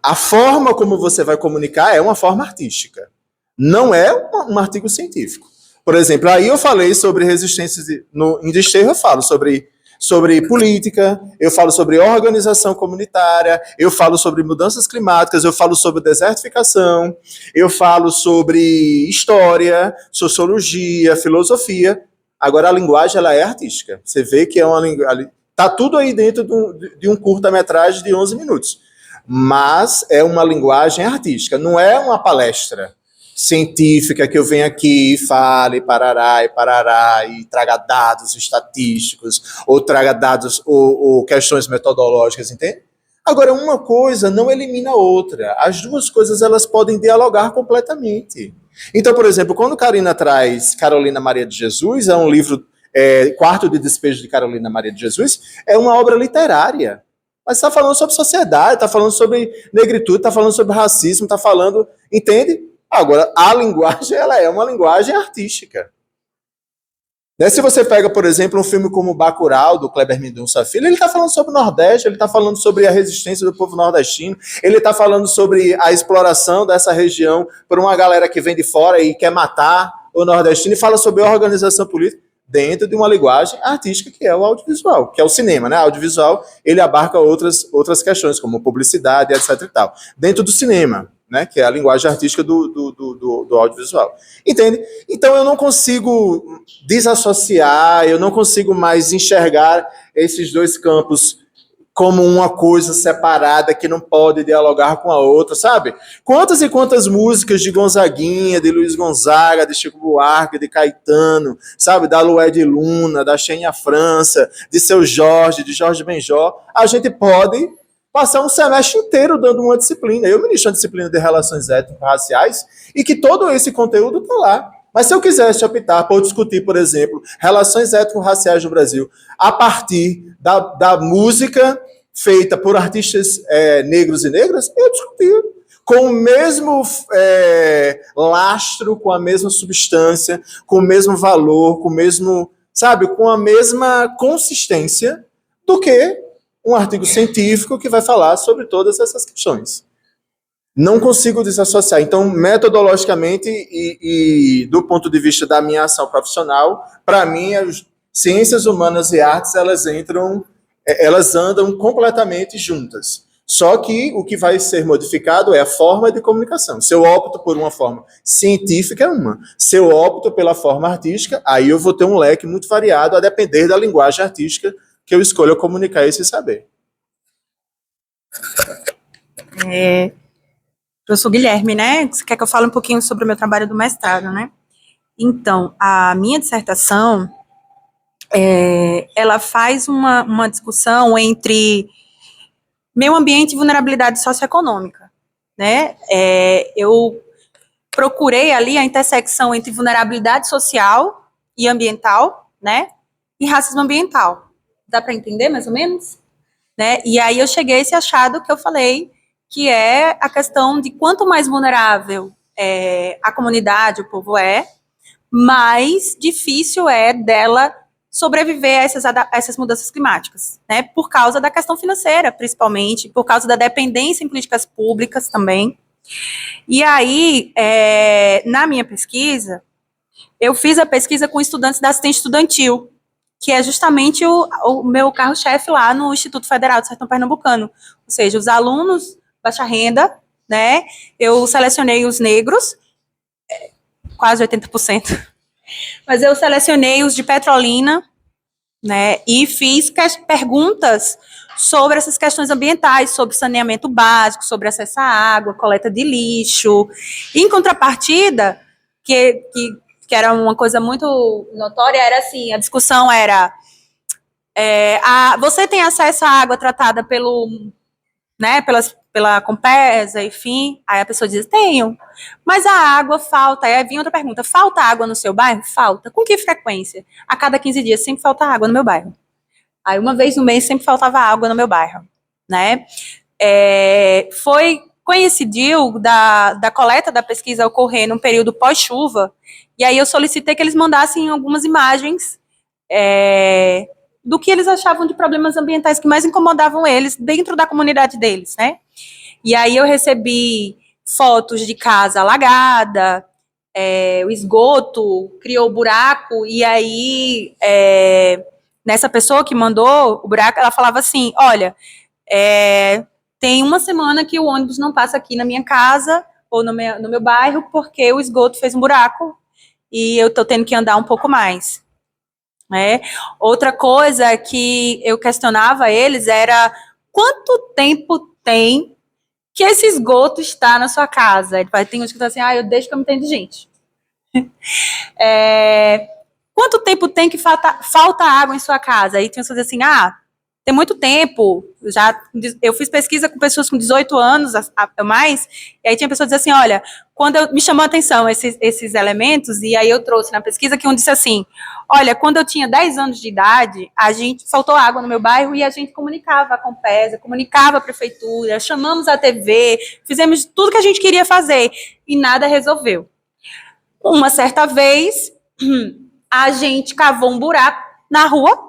a forma como você vai comunicar é uma forma artística. Não é um artigo científico. Por exemplo, aí eu falei sobre resistências... Em Desterro eu falo sobre política, eu falo sobre organização comunitária, eu falo sobre mudanças climáticas, eu falo sobre desertificação, eu falo sobre história, sociologia, filosofia. Agora, a linguagem ela é artística. Você vê que é uma linguagem... Está tudo aí dentro de um curta-metragem de 11 minutos. Mas é uma linguagem artística, não é uma palestra científica que eu venho aqui e fale parará e traga dados estatísticos, ou traga dados ou questões metodológicas, entende? Agora, uma coisa não elimina a outra. As duas coisas elas podem dialogar completamente. Então, por exemplo, quando Karina traz Carolina Maria de Jesus, é um livro, Quarto de Despejo de Carolina Maria de Jesus, é uma obra literária. Mas está falando sobre sociedade, está falando sobre negritude, está falando sobre racismo, está falando... Entende? Agora, a linguagem, ela é uma linguagem artística. Né? Se você pega, por exemplo, um filme como Bacurau, do Kleber Mendonça Filho, ele está falando sobre o Nordeste, ele está falando sobre a resistência do povo nordestino, ele está falando sobre a exploração dessa região por uma galera que vem de fora e quer matar o nordestino, e fala sobre a organização política. dentro de uma linguagem artística que é o audiovisual, que é o cinema, né? Audiovisual, ele abarca outras questões, como publicidade, etc e tal. Dentro do cinema, né? Que é a linguagem artística do audiovisual. Entende? Então eu não consigo desassociar, eu não consigo mais enxergar esses dois campos como uma coisa separada que não pode dialogar com a outra, sabe? Quantas e quantas músicas de Gonzaguinha, de Luiz Gonzaga, de Chico Buarque, de Caetano, sabe? Da Lué de Luna, da Xenia França, de Seu Jorge, de Jorge Benjó, a gente pode passar um semestre inteiro dando uma disciplina. Eu ministro uma disciplina de relações étnico-raciais e que todo esse conteúdo está lá. Mas se eu quisesse optar por discutir, por exemplo, relações étnico-raciais no Brasil a partir da música feita por artistas negros e negras, eu discutia com o mesmo lastro, com a mesma substância, com o mesmo valor, com o mesmo, sabe, com a mesma consistência do que um artigo científico que vai falar sobre todas essas questões. Não consigo desassociar. Então, metodologicamente e do ponto de vista da minha ação profissional, para mim, as ciências humanas e artes, elas andam completamente juntas. Só que o que vai ser modificado é a forma de comunicação. Se eu opto por uma forma científica, é uma. Se eu opto pela forma artística, aí eu vou ter um leque muito variado a depender da linguagem artística que eu escolho comunicar esse saber. Professor Guilherme, né? Você quer que eu fale um pouquinho sobre o meu trabalho do mestrado, né? Então, a minha dissertação, ela faz uma discussão entre meio ambiente e vulnerabilidade socioeconômica, né? Eu procurei ali a intersecção entre vulnerabilidade social e ambiental, né? E racismo ambiental. Dá para entender, mais ou menos? Né? E aí eu cheguei a esse achado que eu falei, que é a questão de quanto mais vulnerável a comunidade, o povo mais difícil é dela sobreviver a essas mudanças climáticas, né? Por causa da questão financeira, principalmente, por causa da dependência em políticas públicas também. E aí, na minha pesquisa, eu fiz a pesquisa com estudantes da assistência estudantil, que é justamente o meu carro-chefe lá no Instituto Federal do Sertão Pernambucano. Ou seja, os alunos baixa renda, né? Eu selecionei os negros, quase 80%, mas eu selecionei os de Petrolina, né? E fiz perguntas sobre essas questões ambientais, sobre saneamento básico, sobre acesso à água, coleta de lixo. Em contrapartida, que era uma coisa muito notória, era assim, a discussão era, você tem acesso à água tratada pela Compesa, enfim, aí a pessoa diz, tenho, mas a água falta, aí vinha outra pergunta, falta água no seu bairro? Falta. Com que frequência? A cada 15 dias sempre falta água no meu bairro. Aí uma vez no mês sempre faltava água no meu bairro, né? Coincidiu da coleta da pesquisa ocorrer num período pós-chuva, e aí eu solicitei que eles mandassem algumas imagens do que eles achavam de problemas ambientais que mais incomodavam eles dentro da comunidade deles, né? E aí eu recebi fotos de casa alagada, o esgoto criou buraco, e aí nessa pessoa que mandou o buraco, ela falava assim, olha, tem uma semana que o ônibus não passa aqui na minha casa ou no meu bairro porque o esgoto fez um buraco e eu estou tendo que andar um pouco mais. Outra coisa que eu questionava eles era quanto tempo tem que esse esgoto está na sua casa? Tem uns que estão assim, eu deixo que eu me entendo de gente. Quanto tempo tem que falta água em sua casa? Aí tem pessoas assim, tem muito tempo, eu fiz pesquisa com pessoas com 18 anos a mais, e aí tinha pessoas que diziam assim, olha, me chamou a atenção esses elementos, e aí eu trouxe na pesquisa que um disse assim, olha, quando eu tinha 10 anos de idade, faltou água no meu bairro, e a gente comunicava a Compesa, comunicava a prefeitura, chamamos a TV, fizemos tudo que a gente queria fazer, e nada resolveu. Uma certa vez, a gente cavou um buraco na rua,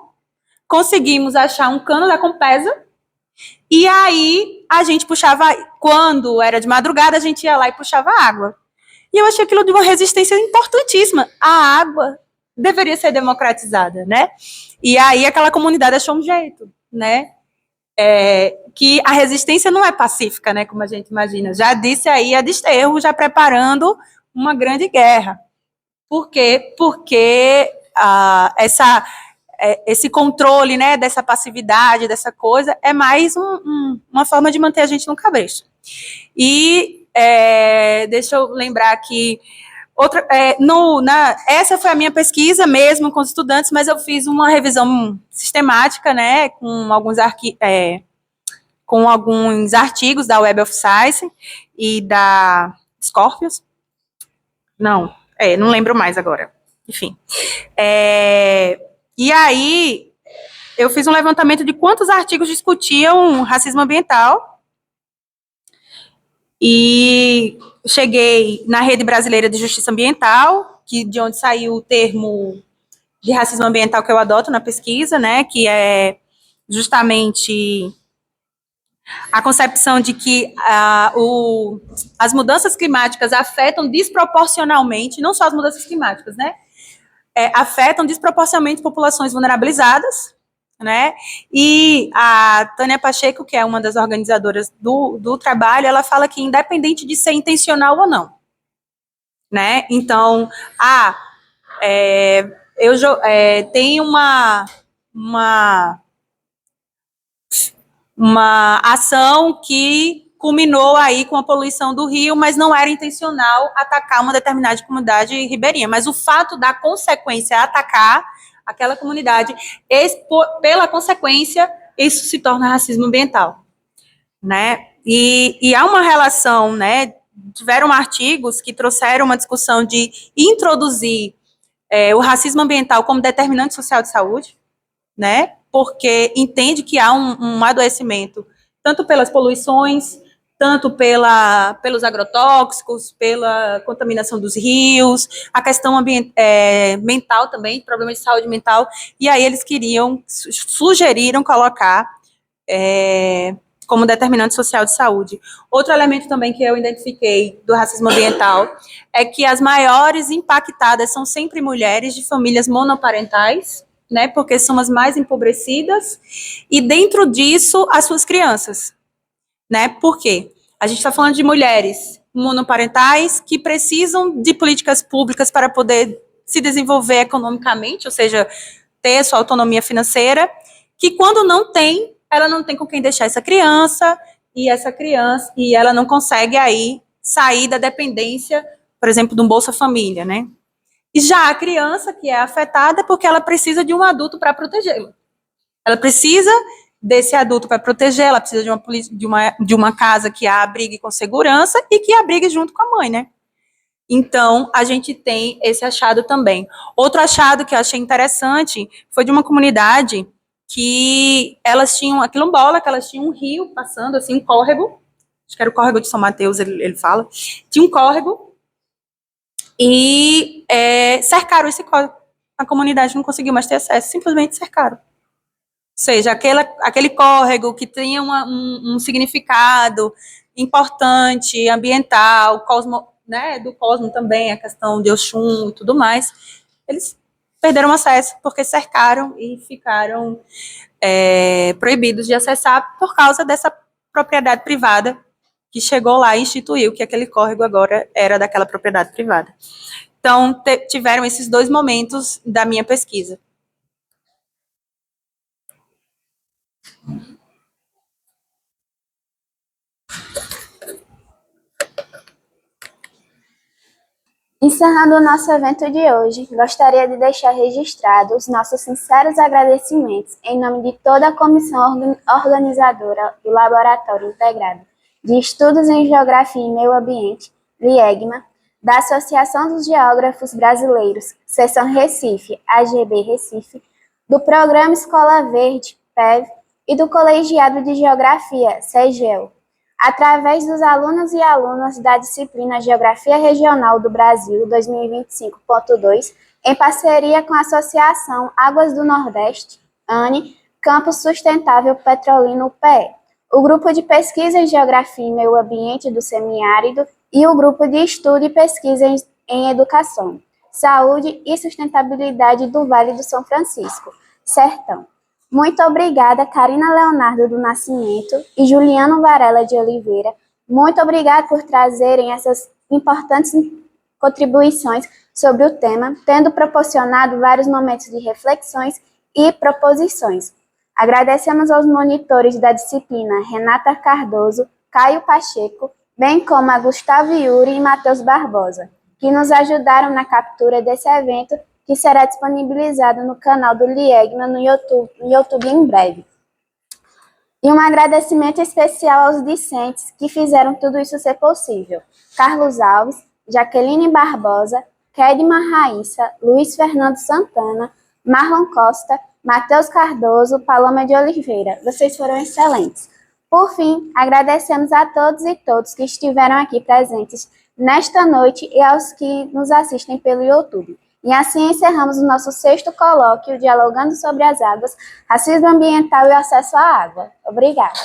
conseguimos achar um cano da Compesa, e aí a gente puxava, quando era de madrugada, a gente ia lá e puxava água. E eu achei aquilo de uma resistência importantíssima. A água deveria ser democratizada, né? E aí aquela comunidade achou um jeito, né? Que a resistência não é pacífica, né? Como a gente imagina. Já disse aí a Desterro, já preparando uma grande guerra. Por quê? Porque esse controle, né, dessa passividade, dessa coisa, é mais uma forma de manter a gente no cabresto. E deixa eu lembrar aqui, essa foi a minha pesquisa mesmo com os estudantes, mas eu fiz uma revisão sistemática, né, com alguns artigos da Web of Science e da Scorpius. Não lembro mais agora. Enfim. E aí, eu fiz um levantamento de quantos artigos discutiam racismo ambiental e cheguei na Rede Brasileira de Justiça Ambiental, de onde saiu o termo de racismo ambiental que eu adoto na pesquisa, né, que é justamente a concepção de que as mudanças climáticas afetam desproporcionalmente, não só as mudanças climáticas, né, afetam desproporcionalmente populações vulnerabilizadas, né? E a Tânia Pacheco, que é uma das organizadoras do trabalho, ela fala que independente de ser intencional ou não, né? Então, tem uma ação que culminou aí com a poluição do rio, mas não era intencional atacar uma determinada comunidade ribeirinha. Mas o fato da consequência atacar aquela comunidade, pela consequência, isso se torna racismo ambiental, né? E há uma relação, né? Tiveram artigos que trouxeram uma discussão de introduzir o racismo ambiental como determinante social de saúde, né? Porque entende que há um adoecimento, tanto pelas poluições, tanto pelos agrotóxicos, pela contaminação dos rios, a questão mental também, problemas de saúde mental, e aí eles sugeriram colocar como determinante social de saúde. Outro elemento também que eu identifiquei do racismo ambiental é que as maiores impactadas são sempre mulheres de famílias monoparentais, né, porque são as mais empobrecidas, e dentro disso, as suas crianças, né, por quê? A gente está falando de mulheres monoparentais que precisam de políticas públicas para poder se desenvolver economicamente, ou seja, ter a sua autonomia financeira, que quando não tem, ela não tem com quem deixar essa criança, e ela não consegue aí sair da dependência, por exemplo, de um Bolsa Família, né? E já a criança que é afetada é porque ela precisa de um adulto para protegê-la. Ela precisa desse adulto para proteger, ela precisa de uma casa que a abrigue com segurança e que a abrigue junto com a mãe, né? Então, a gente tem esse achado também. Outro achado que eu achei interessante foi de uma comunidade que elas tinham, a quilombola, que elas tinham um rio passando, assim, um córrego, acho que era o córrego de São Mateus, ele fala, tinha um córrego, e cercaram esse córrego. A comunidade não conseguiu mais ter acesso, simplesmente cercaram. Ou seja, aquele córrego que tinha um significado importante, ambiental, né, do cosmo também, a questão de Oxum e tudo mais, eles perderam acesso porque cercaram e ficaram proibidos de acessar por causa dessa propriedade privada que chegou lá e instituiu que aquele córrego agora era daquela propriedade privada. Então, tiveram esses dois momentos da minha pesquisa. Encerrando o nosso evento de hoje, gostaria de deixar registrados os nossos sinceros agradecimentos em nome de toda a comissão organizadora do Laboratório Integrado de Estudos em Geografia e Meio Ambiente, LIEGMA, da Associação dos Geógrafos Brasileiros, Seção Recife, AGB Recife, do Programa Escola Verde, PEV, e do Colegiado de Geografia, CEGEL, através dos alunos e alunas da disciplina Geografia Regional do Brasil 2025.2, em parceria com a Associação Águas do Nordeste, ANE, Campus Sustentável Petrolino PE, o Grupo de Pesquisa em Geografia e Meio Ambiente do Semiárido e o Grupo de Estudo e Pesquisa em Educação, saúde e sustentabilidade do Vale do São Francisco, Sertão. Muito obrigada, Karina Leonardo do Nascimento e Juliano Varela de Oliveira. Muito obrigada por trazerem essas importantes contribuições sobre o tema, tendo proporcionado vários momentos de reflexões e proposições. Agradecemos aos monitores da disciplina Renata Cardoso, Caio Pacheco, bem como a Gustavo Yuri e Matheus Barbosa, que nos ajudaram na captura desse evento, que será disponibilizado no canal do Liegma no YouTube em breve. E um agradecimento especial aos discentes que fizeram tudo isso ser possível. Carlos Alves, Jaqueline Barbosa, Kedma Raíssa, Luiz Fernando Santana, Marlon Costa, Matheus Cardoso, Paloma de Oliveira. Vocês foram excelentes. Por fim, agradecemos a todos e todas que estiveram aqui presentes nesta noite e aos que nos assistem pelo YouTube. E assim encerramos o nosso 6º colóquio, Dialogando sobre as Águas, Racismo Ambiental e Acesso à Água. Obrigada.